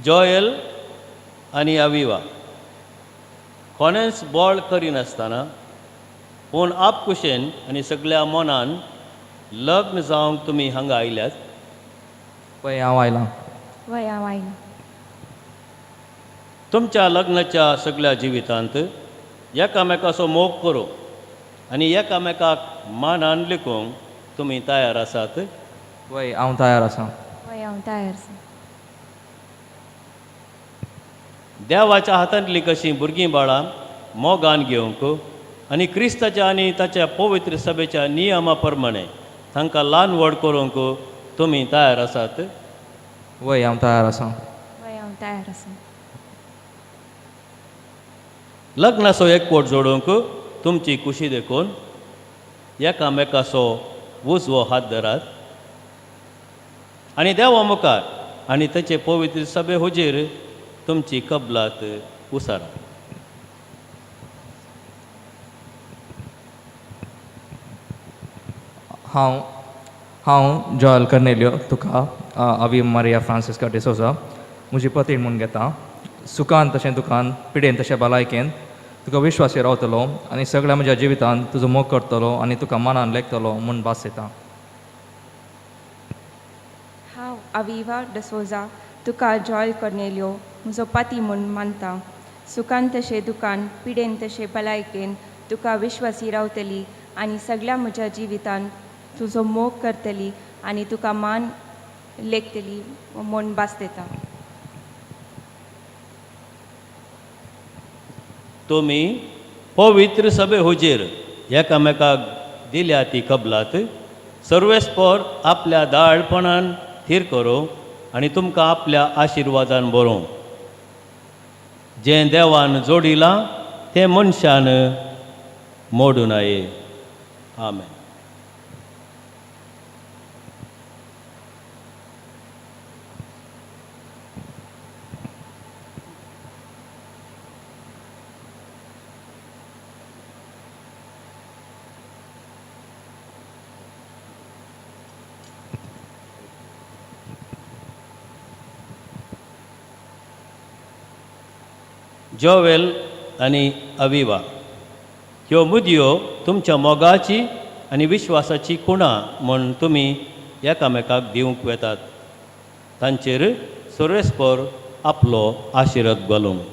S2: जॉयल आनी अविवा कोणेंच बोळ करिनासतना पूण आपकुशेन आनी सगळ्या मनान लग्न जावंक तुमी हांगा आयल्यात.
S5: पळय हांव आयलां.
S3: वय हांव आयलां.
S2: तुमच्या लग्नाच्या सगळ्या जिवितांत एकामेकाचो मोग करूंक आनी एकामेकाक मानान लिखूंक तुमी तयार आसात.
S5: वय हांव तयार आसां.
S3: वय हांव तयार आसां.
S2: देवाच्या हातांतलीं कशीं भुरगीं बाळां मोगान घेवंक आनी क्रिस्ताच्या आनी ताच्या पवित्र सभेच्या नियमा प्रमाणे तांकां ल्हान व्हड करूंक तुमी तयार आसात.
S5: वय हांव तयार आसां.
S3: वय हांव तयार आसां.
S2: लग्नाचो एकवट जोडूंक तुमची खुशी देखून एकामेकाचो उजवो हात धरात आनी देवा मुखार आनी ताचे पवित्र सभे हुजीर तुमची कबलात उसारा.
S5: हांव जॉयल कर्नेलियो तुका अवी मारिया फ्रांसिस्का डिसोजा म्हजी पत्नी म्हूण घेता. सुखान तशें दुखान, पिडेन तशें भलायकेन तुका विश्वासी रावतलो आनी सगळ्या म्हज्या जिवितांत तुजो मोग करतलो आनी तुका मनान लेखतलो म्हूण भास येता.
S6: हांव अविवा डिसोजा तुका जॉयल कर्नेलियो म्हजो पती म्हूण मानता. सुखान तशें दुखान, पिडेन तशें भलायकेन तुका विश्वासी रावतली आनी सगळ्या म्हज्या जिवितांत तुजो मोग करतली आनी तुका मान लेखतली म्हूण भास येता.
S2: तुमी पवित्र सभे हुजीर एकामेकाक दिल्या ती कबलात सर्वेस्पर आपल्या दाळपणान थीर करूं आनी तुमकां आपल्या आशिर्वादान भरूं. जें देवान जोडिलां तें मनशान मोडूं नये. आमेन. जोवेल आनी अविवा. ह्यो मुदयो तुमच्या मोगाची आनी विश्वासाची खुणां म्हूण तुमी एकामेकाक दिवंक वेतात. तांचेर सुरेस्पर आपलो आशिर्वाद घालूंक.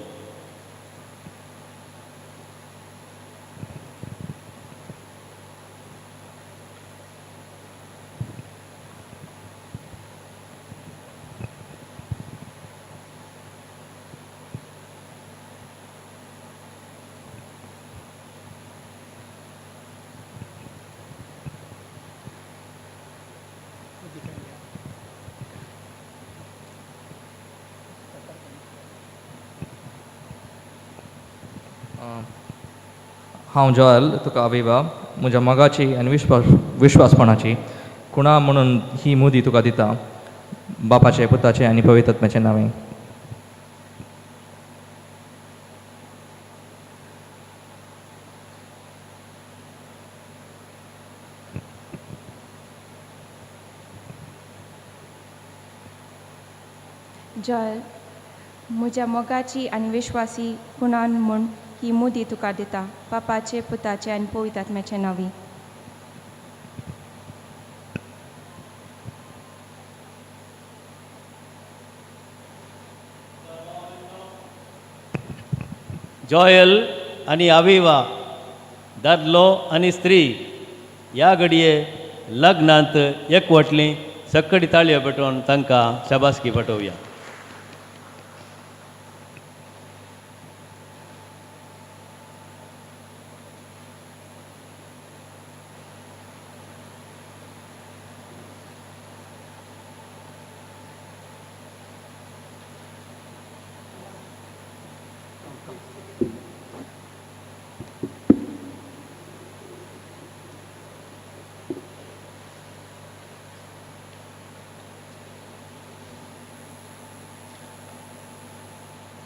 S5: हांव जॉयल तुका अविवा म्हज्या मोगाची आनी विश्वासपणाची खुणां म्हणून ही मुदी तुका दिता, बापाचे, पुताचे आनी पवित्रत्म्याचे नांवें.
S6: जॉयल, म्हज्या मोगाची आनी विश्वासी खुणान म्हूण ही मुदी तुका दिता, बापाचे, पुताचे आनी पवित्रात्म्याचे नांवी.
S2: जॉयल आनी अविवा, दादलो आनी स्त्री ह्या घडये लग्नांत एकवटलीं सक्कडी ताळयो पेटोवन तांकां शाबासकी पटोवया.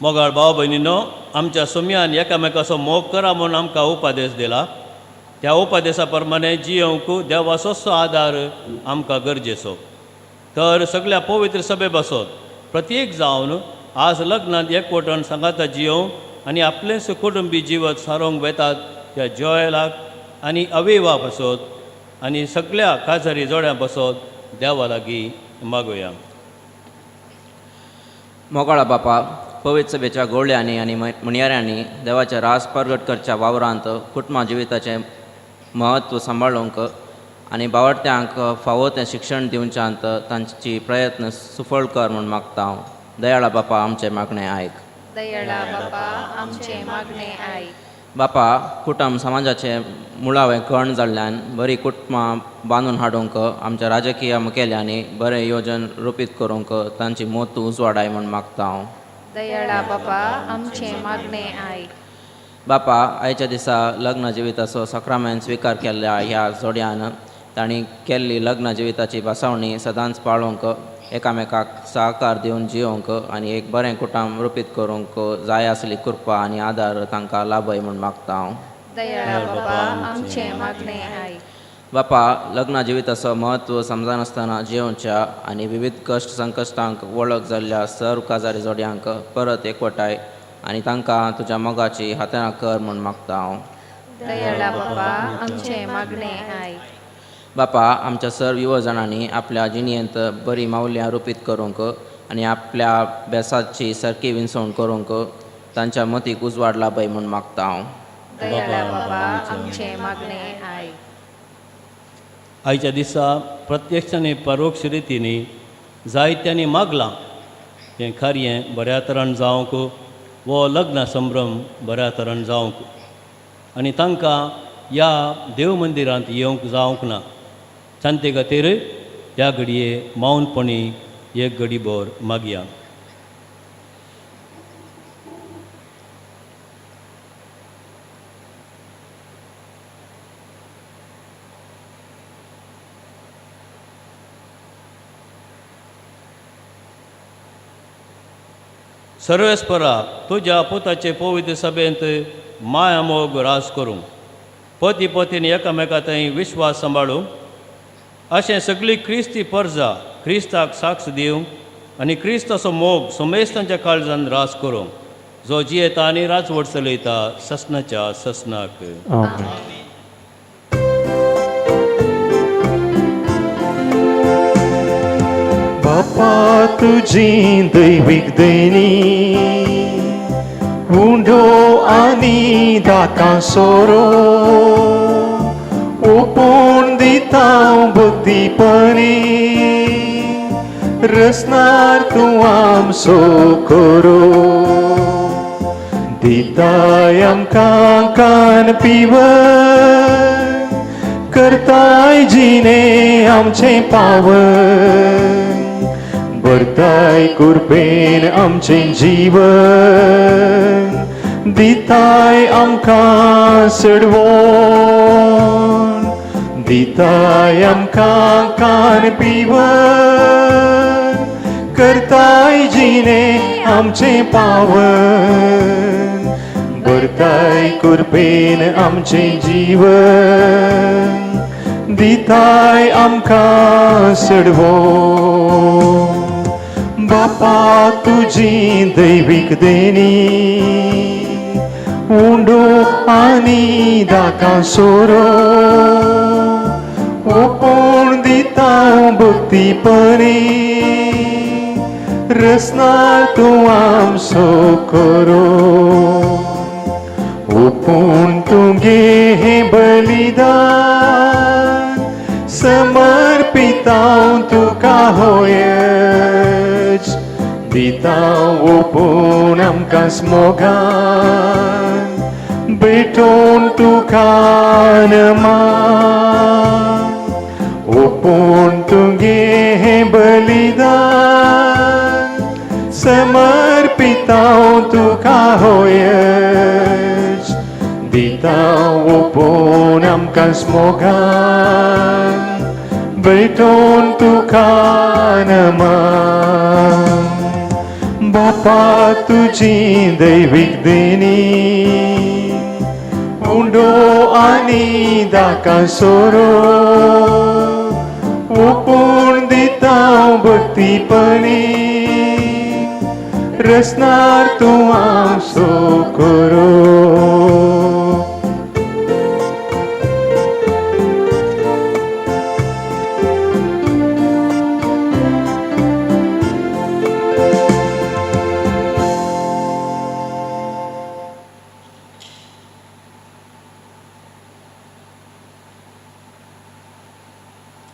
S2: मोगाळ भाव भयणीनो, आमच्या सुमयान एकामेकाचो मोग करा म्हणून आमकां उपादेश दिला. त्या उपादेशा प्रमाणे जियोंक देवाचोच आदार आमकां गरजेचो. तर सगळ्या पवित्र सभे बसत प्रत्येक जावन आज लग्नांत एकवटून सांगाता जियोंक आनी आपलेंच कुटुंबी जिवत सारोंक वेतात त्या जॉयलाक आनी अविवा बसत आनी सगळ्या काजारी जोड्यां बसत देवा लागीं मागुया.
S7: मोगाळा बापा, पवित्र सभेच्या गोळ्यांनी आनी म्हणयाऱ्यांनी देवाचे रास परगट करच्या वावरांत कुटुंबा जिविताचें महत्व सांबाळूंक आनी बावडट्यांक फावो तें शिक्षण दिवच्यांत तांची प्रयत्न सुफळ कर म्हूण मागता हांव. दयाळा बापा, आमचें मागणें आयक.
S8: दयाळा बापा, आमचें मागणें आयक.
S7: बापा, कुटुंब समाजाचें मुळावें कण जाल्ल्यान बरी कुटुंबां बांदून हाडूंक आमच्या राजकीय मुखेल्यांनी बरें येवजण रुपीत करूंक तांची मोत उजवाडाय म्हूण मागता हांव.
S8: दयाळा बापा, आमचें मागणें आयक.
S7: बापा, आयच्या दिसा लग्न जिविताचो सक्रामेंत स्विकार केल्ल्या ह्या जोड्यान तांणी केल्ली लग्न जिविताची बासावणी सदांच पाळूंक, एकामेकाक सहकार दिवन जियोंक आनी एक बरें कुटुंब रुपीत करूंक जाय आसली कृपा आनी आदार तांकां लाभय म्हूण मागता हांव.
S8: दयाळा बापा, आमचें मागणें आयक.
S7: बापा, लग्न जिविताचो महत्व समजनासतना जियोवच्या आनी विविध कश्ट संकश्टांक वळख जाल्ल्या सर्व काजारी जोड्यांक परत एकवटाय आनी तांकां तुज्या मोगाची हाताळा कर म्हूण मागता हांव.
S8: दयाळा बापा, आमचें मागणें आयक.
S7: बापा, आमच्या सर्व युवजणांनी आपल्या जिणेंत बरी माऊल्यां रुपीत करूंक आनी आपल्या बेसाची सारकी विंसवण करूंक तांच्या मतीक उजवाड लाभय म्हूण मागता हांव.
S8: दयाळा बापा, आमचें मागणें आयक.
S2: आयच्या दिसा प्रत्यक्ष आनी परोक्ष रितीनी जायत्यांनी मागलां तें खरें बऱ्या तरेन जावंक, वो लग्न संभ्रम बऱ्या तरेन जावंक आनी तांकां ह्या देव मंदिरांत येवंक जावंक ना. शांती खातीर त्या घडये मौनपणी एक घडीभर मागया. सर्वेस्परा, तुज्या पुताचे पवित्र सभेंत माया मोग रास करूंक, पती पत्नीन एकामेका थंय विश्वास सांबाळूंक, अशें सगळीं क्रिस्ती परजा क्रिस्ताक साक्ष दिवंक आनी क्रिस्ताचो मोग सुमेस्तांच्या काळजान रास करूंक जो जियेता आनी राजवट चलयता ससनाच्या ससनाक.
S1: आमेन. बापा तुजी दैवीक देणी उंडो आनी दाकां सोरो ओपूण दिता भक्तीपणी रसनार तूं आमचो कोरो दिताय आमकां कान पिवन करताय जिणे आमचें पावन भरताय कुरपेन आमचें जीवन दिताय आमकां सडवण दिताय आमकां कान पिवन करताय जिणे आमचें पावन भरताय कुरपेन आमचें जीवन दिताय आमकां सडवण बापा तुजी दैवीक देणी उंडो आनी दाकां सोरो ओपूण दिता भक्तीपणी रसनार तूं आमचो कोरो ओपूण तुगे हें बलिदान समर्पिता तुका होयच दिता ओपूण आमकां मोगान भेटोवन तुका नमान ओपूण तुगे हें बलिदान समर्पिता तुका होयच दिता ओपूण आमकां मोगान भेटोवन तुका नमान बापा तुजी दैवीक देणी उंडो आनी दाकां सोरो ओपूण दिता भक्तीपणी रसनार तूं आमचो कोरो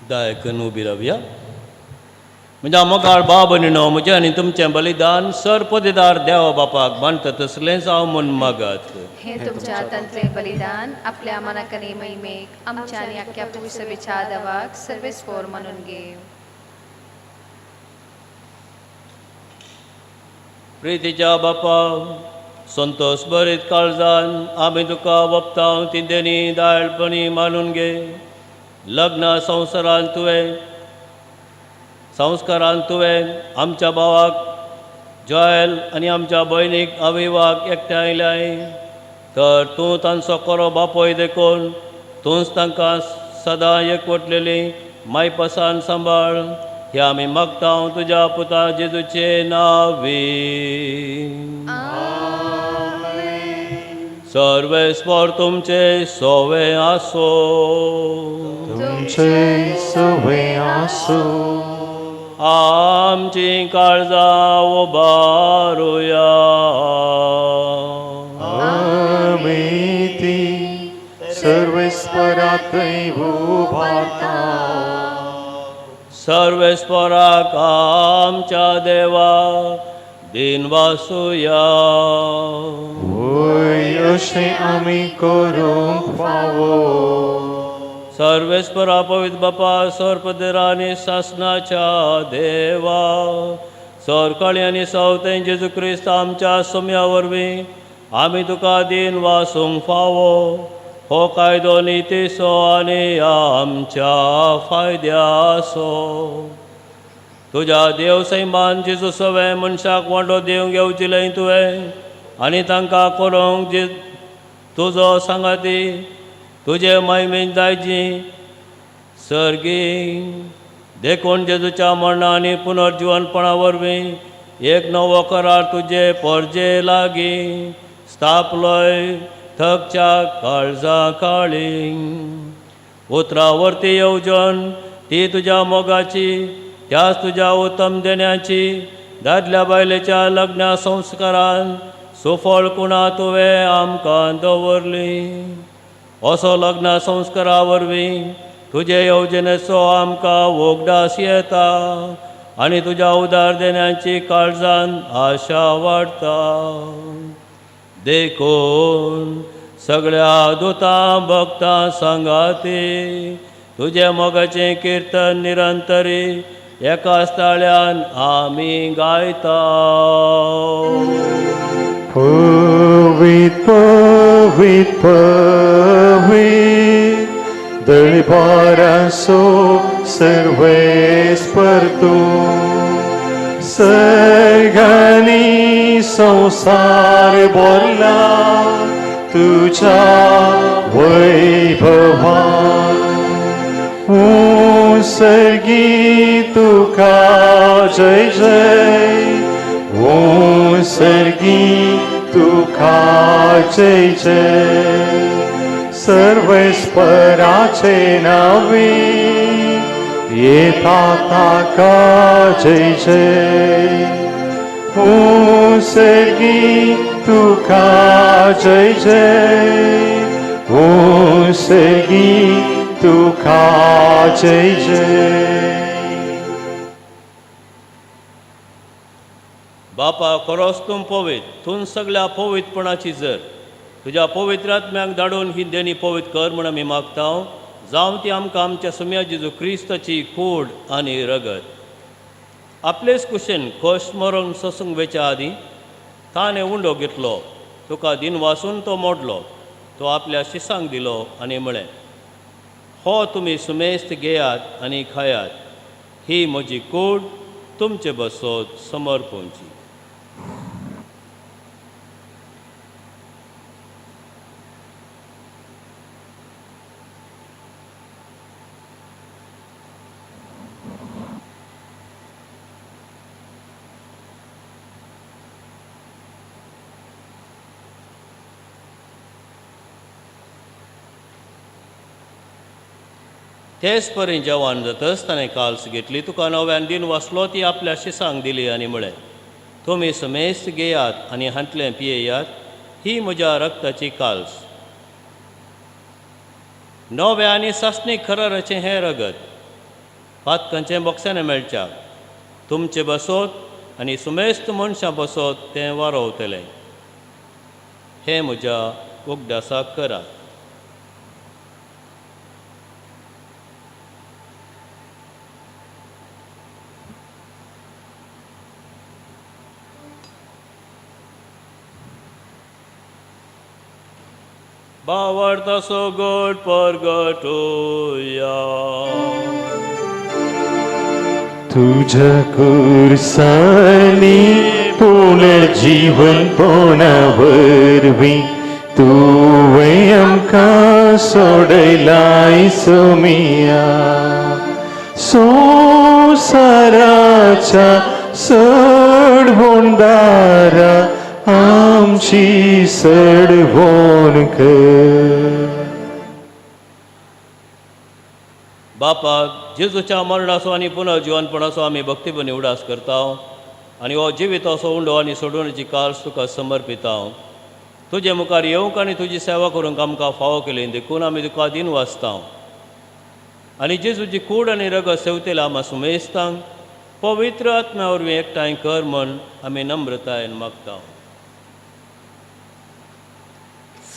S2: दायकन उबी रावया. म्हज्या मोगाळ बाब न्हू म्हजें आनी तुमचें बलिदान सरपदेदार देवा बापाक बांदता तसलेंच हांव म्हूण मागात.
S8: हे तुमच्या हातांतले बलिदान आपल्या मनाकनी महिमेक आमच्या आणि आख्या पवित्र सभेच्या देवाक सर्वेस्पोर म्हणून घे.
S2: प्रितीच्या बापा संतोष बरीत काळजान आमी तुका वप्ताव तिदेनी दायळपणी मानून घे. लग्न संस्कारान तुवें आमच्या भावाक जॉयल आनी आमच्या भयणीक अविवाक एकठांयल्याय तर तूं तांचो खरो बापोय देखून तूंच तांकां सदां एकवटलेली मायपसान सांबाळ हे आमी मागता तुज्या पुता जेजूचे नांवी. सर्वेस्पर तुमचे सोवे आसो.
S1: तुमचे सोवे आसो.
S2: आमची काळजां उबारुया.
S1: आमी ती सर्वेस्पराकय उबारता.
S2: सर्वेस्पराक आमच्या देवा दिनवासुया.
S1: ओय अशें आमी करूंक फावो.
S2: सर्वेस्परा पवित्र बापा सर्पदेरा आनी शासनाच्या देवा सरकाळी आनी सवतें जेजू क्रिस्त आमच्या सोम्या वरवीं आमी तुका दिन वासूंक फावो. हो कायदो नितीसो आनी आमच्या फायद्याचो. तुज्या देव सैमान जेजू सवे मनशाक वांटो दिवंक घेवचिलें तुवें आनी तांकां करूंक जे तुजो सांगाती तुजे महिमेन जायची सर्गी देखून जेजूच्या मरणा आनी पुनर्जीवनपणा वरवीं एक नवो करार तुजे पोरजे लागीं स्थापलोय थकच्या काळजा काळींग उतरावरती येवजण ती तुज्या मोगाची त्याच तुज्या उत्तम देण्याची दादल्या बायलेच्या लग्ना संस्कारान सुफळ कुणा तुवें आमकां दवरली असो लग्ना संस्कारा वरवीं तुजे येवजणेचो आमकां वोगडास येता आनी तुज्या उदार देण्याची काळजान आशा वाडटा देखून सगळ्या दुतां भक्तां सांगाती तुजे मोगाचें किर्तन निरंतरी एकाच ताळ्यान आमी गायता
S1: पवित पवित पवित दळपारासो सर्वेस्पर तूं सर्गांनी संसार भरला तुझ्या वैभवान सर्गी तुका जय जय सर्गी तुका जय जय सर्वेस्पराचे नावे येता ताका जय जय सर्गी तुका जय जय सर्गी तुका जय जय
S2: बापा खरोच तूं पवित तूं सगळ्या पवित्रपणाची जर तुज्या पवित्र आत्म्याक धाडून ही देणी पवित्र कर म्हूण आमी मागता जावं ती आमकां आमच्या सुम्या जेजू क्रिस्ताची कूड आनी रगत आपलेच कुशेन खोश मरोंक सोसूंक वेच्या आदीं ताणें उंडो घेतलो तुका दिन वासून तो मोडलो तो आपल्या शिसांक दिलो आनी म्हळें हो तुमी सुमेस्त घेयात आनी खायात ही म्हजी कूड तुमचे बसोत समर्पूंची तेच परी जेवण जातच ताणें काल्स घेतली तुका नव्यान दिन वाचलो ती आपल्या शिसांक दिली आनी म्हळें तुमी समेस्त घेयात आनी हांतलें पियेयात ही म्हज्या रक्ताची काल्स नव्या आनी सासणी खराराचें हें रगत पातकांचें बॉक्सांनी मेळच्या तुमचे बसोत आनी सुमेस्त मनशां बसोत तें वारोवतलें हें म्हज्या उगडासाक करात बावडतासो गोड परगटोया
S1: तुझ्या कुर्सानी पूर्ण जीवन पोनावरवी तुवें आमकां सोडलाय सोमिया संसाराच्या सडवोंडारा आमची सडवण कर
S2: बापाक जेजूच्या मरणाचो आनी पुनर्जिवनपणाचो आमी भक्तीपणी उडास करता आनी हो जिविताचो उंडो आनी सोडूनची काल्स तुका समर्पिता तुजे मुखार येवंक आनी तुजी सेवा करूंक आमकां फावो केली देखून आमी तुका दिन वाचता आनी जेजूची कूड आनी रगत सेवतेला आमी सुमेस्तांक पवित्र आत्म्या वरवीं एकठांय कर म्हण आमी नम्रतायेन मागता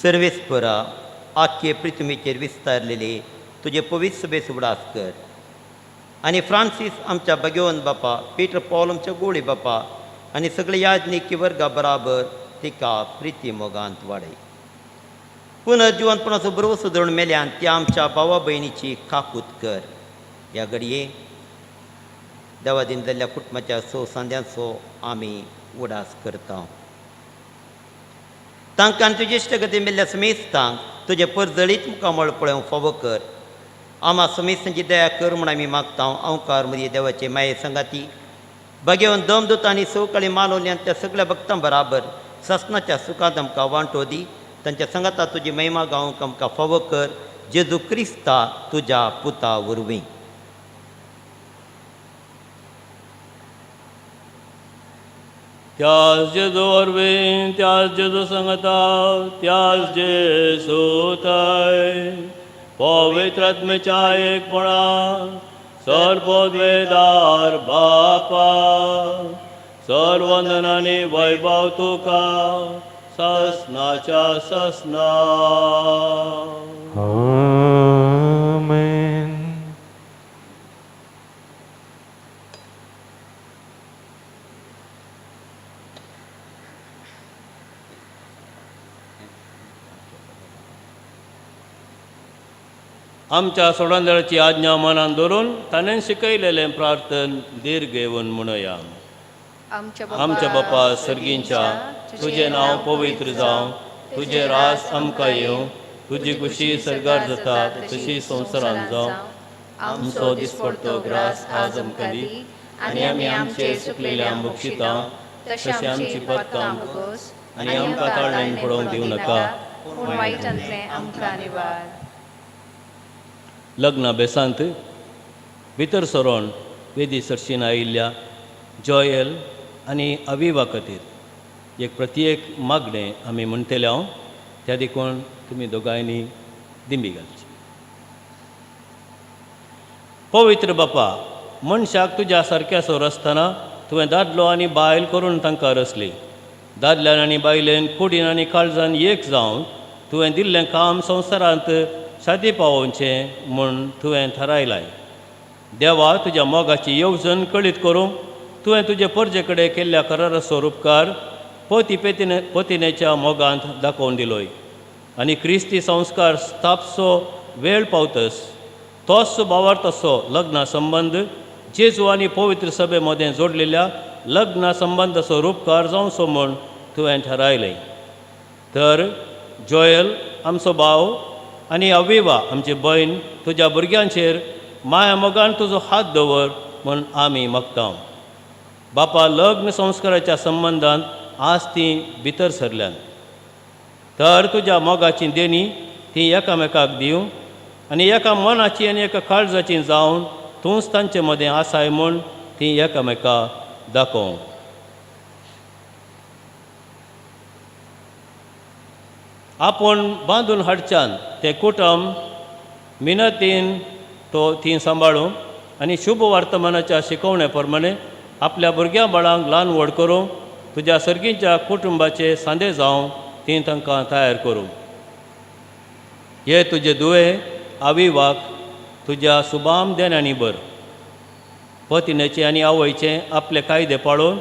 S4: सर्वेस्परा आख्खे पृथ्वीचेर विस्तारलेले तुजे पवित्र सभेस उडास कर आनी फ्रांसीस आमच्या भगवंत बापा पीटर पॉल आमच्या गोळे बापा आनी सगळे याजनीकी वर्गा बराबर तिका प्रिती मोगांत वाडय पुनर्जिवनपणाचो बरो सुदरण मेल्यान त्या आमच्या भावा भयणीची काकूत कर ह्या घडये देवादीन जाल्ल्या कुटुंबाच्या सांद्यांचो आमी उडास करता तांकां तुजे इश्टगती मेल्ल्या समेस्तांक तुजे परजळीत मुखार मळ पळोवंक फावो कर आमा समेस्तांची दया कर म्हूण आमी मागता अवकार मदी देवाचे माये संगाती भगेवन दमदूत आनी सवकाळी मालोवल्यांत त्या सगळ्या भक्तां बराबर ससनाच्या सुखांत आमकां वांटो दी. तांच्या संगता तुजी महिमा गावंक आमकां फावो कर. जेजू क्रिस्ता तुज्या पुता वरवीं.
S2: त्याच जेजू वरवीं त्याच जेजू सांगता त्याच जेजू थंय पवित्र आत्मेच्या एकपणान सर्वोद्वेदार बापा सर्वंदनांनी वैभव तुका ससनाच्या ससना.
S1: आमेन.
S2: आमच्या सोडंदळाची आज्ञा मनान धरून ताणें शिकयलेलें प्रार्थन दीर्घ घेवन म्हणया. आमच्या बापा सर्गींच्या तुजें नांव पवित्र जावं. तुजें रास आमकां येवं. तुजी खुशी सर्गार जाता तशी संवसारांत जावं. आमचो दिसपडटो ग्रास आज आमकां दी आनी आमी आमचे चुकलेल्यांक बक्षिता तशें आमची पत्तां मुगोस आनी आमकां ताळणेन पडोवंक दिवं नाका पूण वायटांतलें आमकां निवार. लग्ना बेसांत भितर सरोन वेदी सरशीन आयिल्ल्या जॉयल आनी अविवा खातीर एक प्रत्येक मागणें आमी म्हणटले हांव त्या देखून तुमी दोगांयनी दिंबी घालची. पवित्र बापा मनशाक तुज्या सारक्या सोर आसतना तुवें दादलो आनी बायल करून तांकां रचली. दादल्यान आनी बायलेन कुडीन आनी काळजान एक जावन तुवें दिल्लें काम संवसारांत सादी पावोवचें म्हूण तुवें थारायलाय. देवा तुज्या मोगाची येवजण कळीत करूंक तुवें तुजे परजे कडेन केल्ल्या कराराचो उपकार पतिनेच्या मोगांत दाखोवन दिलोय आनी क्रिस्ती संस्कार स्थापसो वेळ पावतस तोच भावार्थाचो लग्ना संबंद जेजू आनी पवित्र सभे मदें जोडलेल्या लग्ना संबंदाचो उपकार जावचो म्हूण तुवें थारायलें. तर जॉयल आमचो भाव आनी अविवा आमची भयण तुज्या भुरग्यांचेर माया मोगान तुजो हात दवर म्हूण आमी मागता. बापा लग्न संस्काराच्या संबंदांत आज तीं भितर सरल्यान तर तुज्या मोगाची देणी ती एकामेकाक दिवं आनी एका मनाची आनी एका काळजाची जावन तूंच तांचे मदें आसाय म्हूण ती एकामेकाक दाखोवं. आपूण बांदून हाडच्यान तें कुटुंब मिनतीन तो ती सांबाळूं आनी शुभ वर्तमानाच्या शिकवणे प्रमाणे आपल्या भुरग्यां बाळांक ल्हान व्हड करूं तुज्या सर्गींच्या कुटुंबाचे सांदे जावं ती तांकां तयार करूं. हे तुजे दुवे अविवाक तुज्या सुबाम देण्यानी बर. पतिनेचे आनी आवयचे आपले कायदे पाळून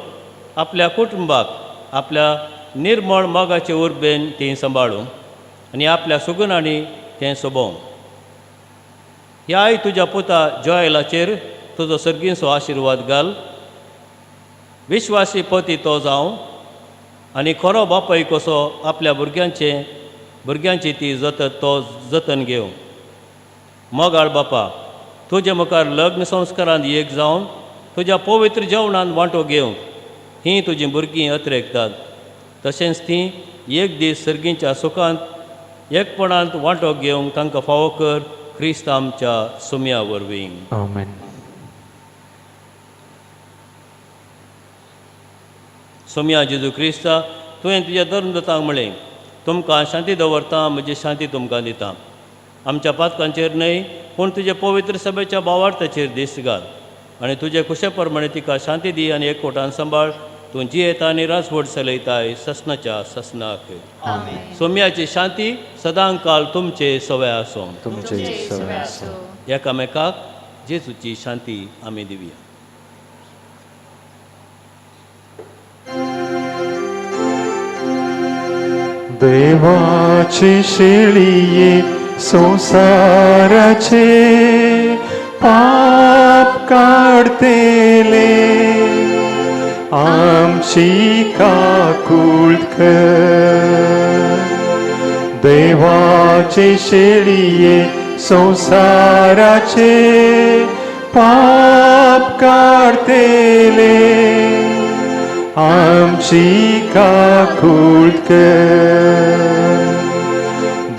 S2: आपल्या कुटुंबाक आपल्या निर्मळ मोगाचे उर्बेन ती सांबाळूं आनी आपल्या सुगुणांनी तें सोबोवं. ह्याय तुज्या पुता जॉयलाचेर तुजो सर्गींचो आशिर्वाद घाल. विश्वासी पती तो जावं आनी खरो बापाय कसो आपल्या भुरग्यांची ती जतन घेवं. मोगाळ बापा तुजे मुखार लग्न संस्कारांत एक जावन तुज्या पवित्र जेवणांत वांटो घेवंक हीं तुजीं भुरगीं अत्रेकतात. तशेंच तीं एक दीस सर्गींच्या सुखांत एकपणांत वांटो घेवंक तांकां फावो कर. क्रिस्त आमच्या सुम्या वरवीं.
S1: आमेन.
S2: सोम्या जेजू क्रिस्ता तुवें तुज्या धर्मदतांक म्हळें तुमकां शांती दवरता म्हजी शांती तुमकां दिता. आमच्या पातकांचेर न्हय पूण तुजे पवित्र सभेच्या भावार्थाचेर दीस घाल आनी तुजे कुशे प्रमाणे तिका शांती दी आनी एकवटान सांबाळ. तूं जियेता आनी रासवड चलयताय ससनाच्या ससनाक. सोम्याची शांती सदां काल तुमचे सवय आसूं.
S1: तुमचे सवय आसूं.
S2: एकामेकाक जेजूची शांती आमी दिवया.
S1: देवाची शेळिये संसाराचे पाप काढतेले आमची काकूळट कर. देवाचे शेळिये संसाराचे पाप काढतेले आमची काकुळत कर.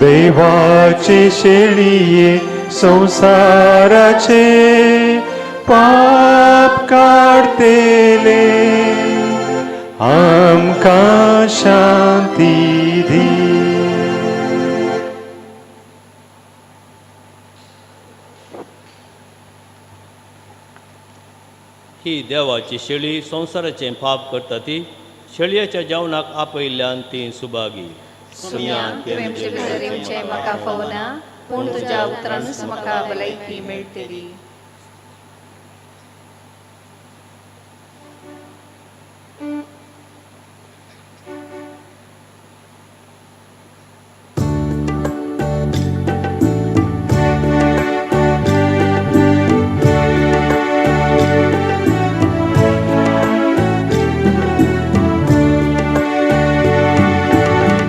S1: देवाचे शेळिये संसाराचे पाप काढतेले आमकां शांती दी.
S2: ही देवाची शेळी संसाराचें पाप करता ती शेळयेच्या जेवणाक आपयल्ल्यान ती सुभागी.
S8: सुम्या तुवें म्हजे भितर येवचें म्हाका फोवना, पूण तुज्या उतरांनूच म्हाका भलायकी मेळटली.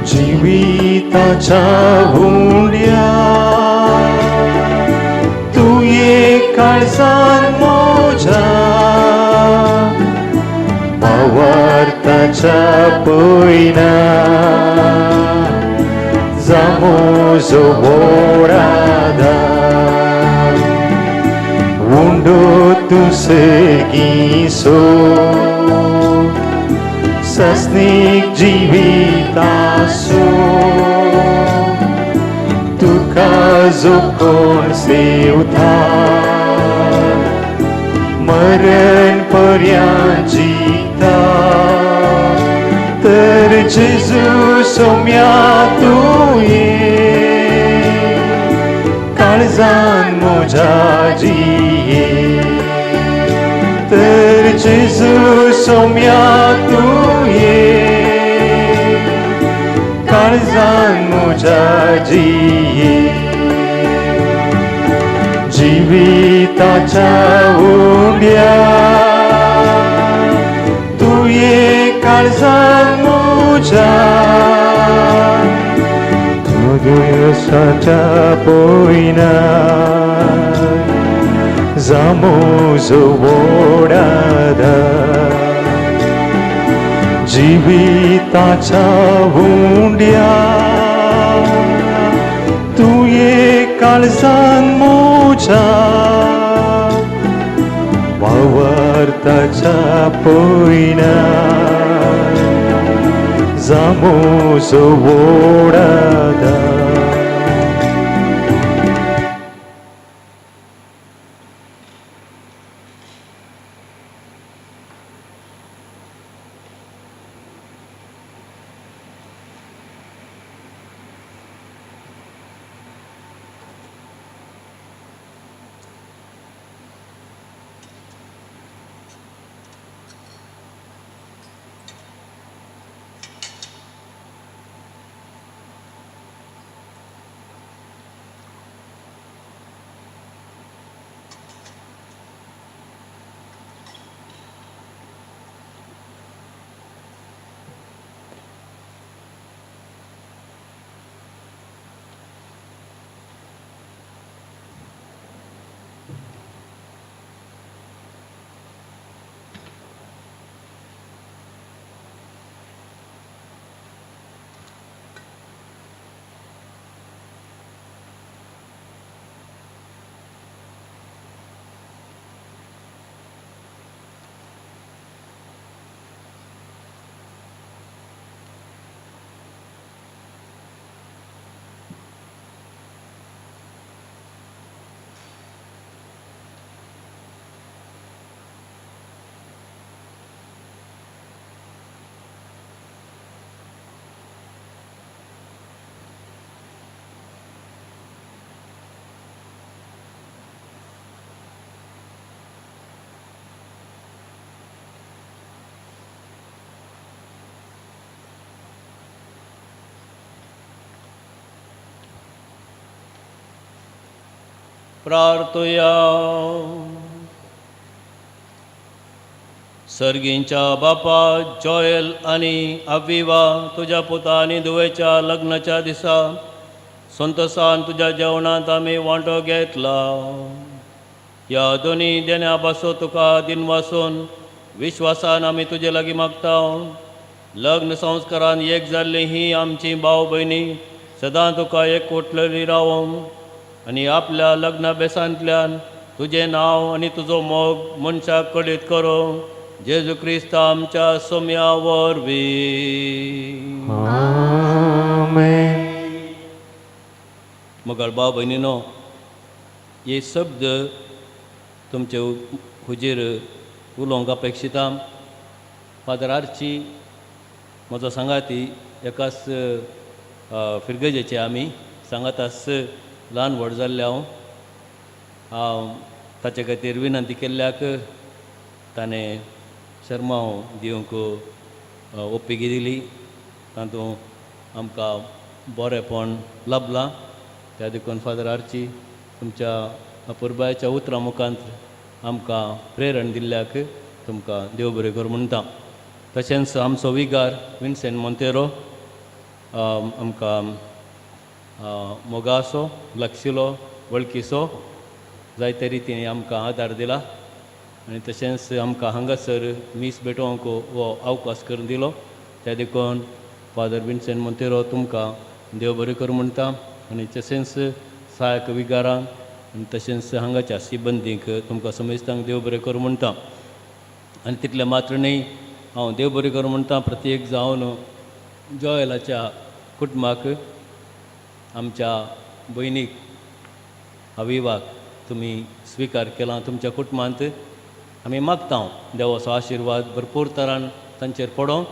S1: जिविताच्या हुंड्या तुये काळजान मोजा भावार्थाच्या पयना जामोजो व्होडादा उंडो तुसगीसो सस्नीक जिवितासो तुका जो कोण सेवता मरण पर्यंत जिता तर जेजू सोम्या तुये काळजान मोजा जिये तर जेजू सोम्या तुये काळजान मोजा जिये. जिविताच्या हुंड्या तुये काळजान मोजा दुयेसाच्या पयना जामोजो व्होडादा. जिविताच्या हुंड्या तुये काळजान मोजा वावरताच्या पयना जामोजो व्होडादा.
S2: प्रार्थया. सर्गींच्या बापा जॉयल आनी अविवा तुज्या पुता आनी धुवेच्या लग्नाच्या दिसा संतोसान तुज्या जेवणांत आमी वांटो घेतला. या दोन्ही देण्या बसो तुका दिन वासून विश्वासान आमी तुजे लागीं मागता. लग्न संस्कारान एक जाल्ली ही आमची भाव भयणी सदां तुका एकवटलेली रावों आनी आपल्या लग्ना बेसांतल्यान तुजें नांव आनी तुजो मोग मनशाक कळीत करो. जेजू क्रिस्त आमच्या सोम्या वरवीं.
S1: आमेन.
S2: मोगाळ भाव भयणीनो, हे शब्द तुमचे हुजेर उलोवंक अपेक्षिता. फादर आर्ची म्हजो सांगाती एकाच फिरगजेचे आमी सांगातास ल्हान व्हड जाल्ले हांव ताचे खातीर विनंती केल्ल्याक ताणें शर्माव दिवंक ओप्पिगी दिली. तातूंत आमकां बरेंपण लाभलां. त्या देखून फादर आर्ची तुमच्या अपुरबायेच्या उतरां मुखांत आमकां प्रेरण दिल्ल्याक तुमकां देव बरें कर म्हणटा. तशेंच आमचो विगार विन्सेंट मोंतेरो आमकां मोगासो लागशिलो वळखीचो जायते रितीन आमकां आदार दिला आनी तशेंच आमकां हांगासर मीस भेटोवंक हो अवकाश करून दिलो. त्या देखून फादर विन्सेंट मोंतेरो तुमकां देव बरें कर म्हणटा आनी तशेंच सहायक विगारांक आनी तशेंच हांगाच्या सिबंदीक तुमकां समेस्तांक देव बरें कर म्हणटा. आनी तितले मात्र न्ही, हांव देव बरें कर म्हणटा प्रत्येक जावन जॉयलाच्या कुटुंबाक आमच्या भयणीक अविवाक तुमी स्विकार केला. तुमच्या कुटुंबांत आमी मागता देवाचो आशिर्वाद भरपूर तरान तांचेर पडोवंक,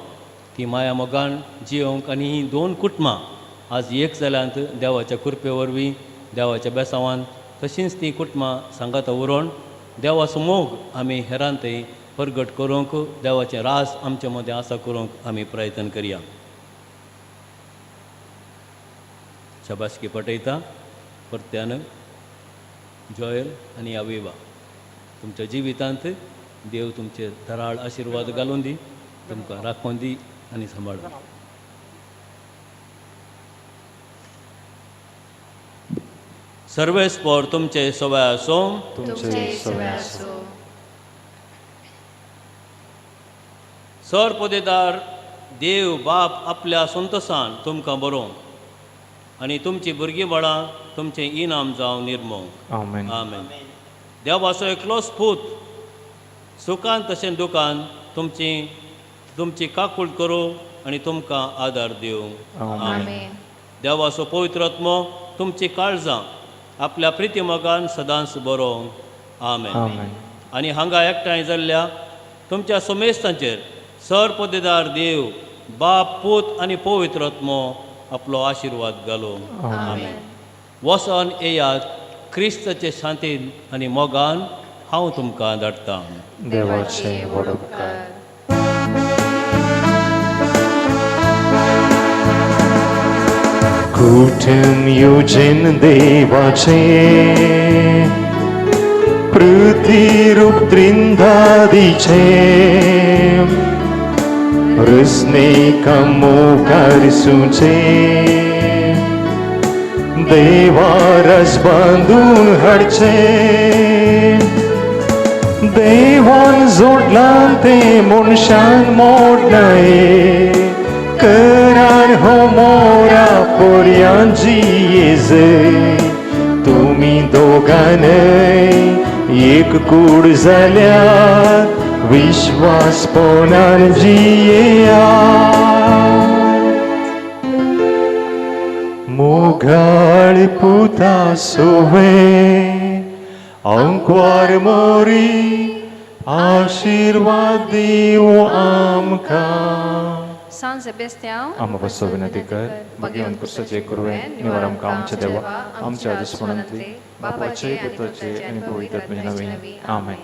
S2: ती माया मोगान जियोंक आनी ही दोन कुटुंबां आज एक जाल्यांत देवाच्या कृपे वरवीं देवाच्या बेसांवान तशींच ती कुटुंबां सांगाता उरोवन देवाचो मोग आमी हेरांतय प्रगट करूंक, देवाचें रास आमचे मदें आसा करूंक आमी प्रयत्न करया. शाबासकी पटयता परत्यान जॉयल आनी अविवा. तुमच्या जिवितांत देव तुमचे धराळ आशिर्वाद घालून दी, तुमकां राखून दी आनी सांबाळून. सर्वेस्पोर तुमचे सवाय आसूं.
S1: तुमचे सवय आसूं.
S2: सर पोदेदार देव बाप आपल्या संतोसान तुमकां बरोवंक आनी तुमची भुरगीं बाळां तुमचें इनाम जावं निर्मोंक.
S1: आमेन.
S2: आमेन. देवाचो एकलो पूत सुखान तशें दुखान तुमची काकूळ करूं आनी तुमकां आदार दिवं.
S8: आमेन.
S2: देवाचो पवित्र आत्मो तुमची काळजां आपल्या प्रिती मोगान सदांच बरोवंक. आमेन.
S1: आमेन.
S2: आनी हांगा एकठांय जाल्ल्या तुमच्या समेस्तांचेर सर पोदेदार देव बाप पूत आनी पवित्र आत्मो आपलो आशिर्वाद घालूं. आमेन. वसन येयात क्रिस्ताचे शांतीन आनी मोगान हांव तुमकां धाडटां.
S1: देवाचे व्हड उपकार. कुटुंब येवचेन देवाचे प्रतिरूप त्रिंदादीचे रसने मोगार सुचे देवारस बांदून हाडचे. देवान जोडलां ते मनशान मोडनाये करान हो मोरा पर्यान जियेज. तुमी दोगांय एक कूड जाल्यार विश्वासपणान जियेया. मोगाळ पुता सोवे अंकवार मोरी आशीर्वाद दिवो आमकां.
S8: San Sebastião,
S1: आम्हा बसो विनंती कर भगवान कुर्साचे कुरवे निवार आमकां आमच्या देवा आमच्या दुश्मनांतली बापाचे पुत्राचे आनी पवित्र आत्म्याचे नांवान आमेन.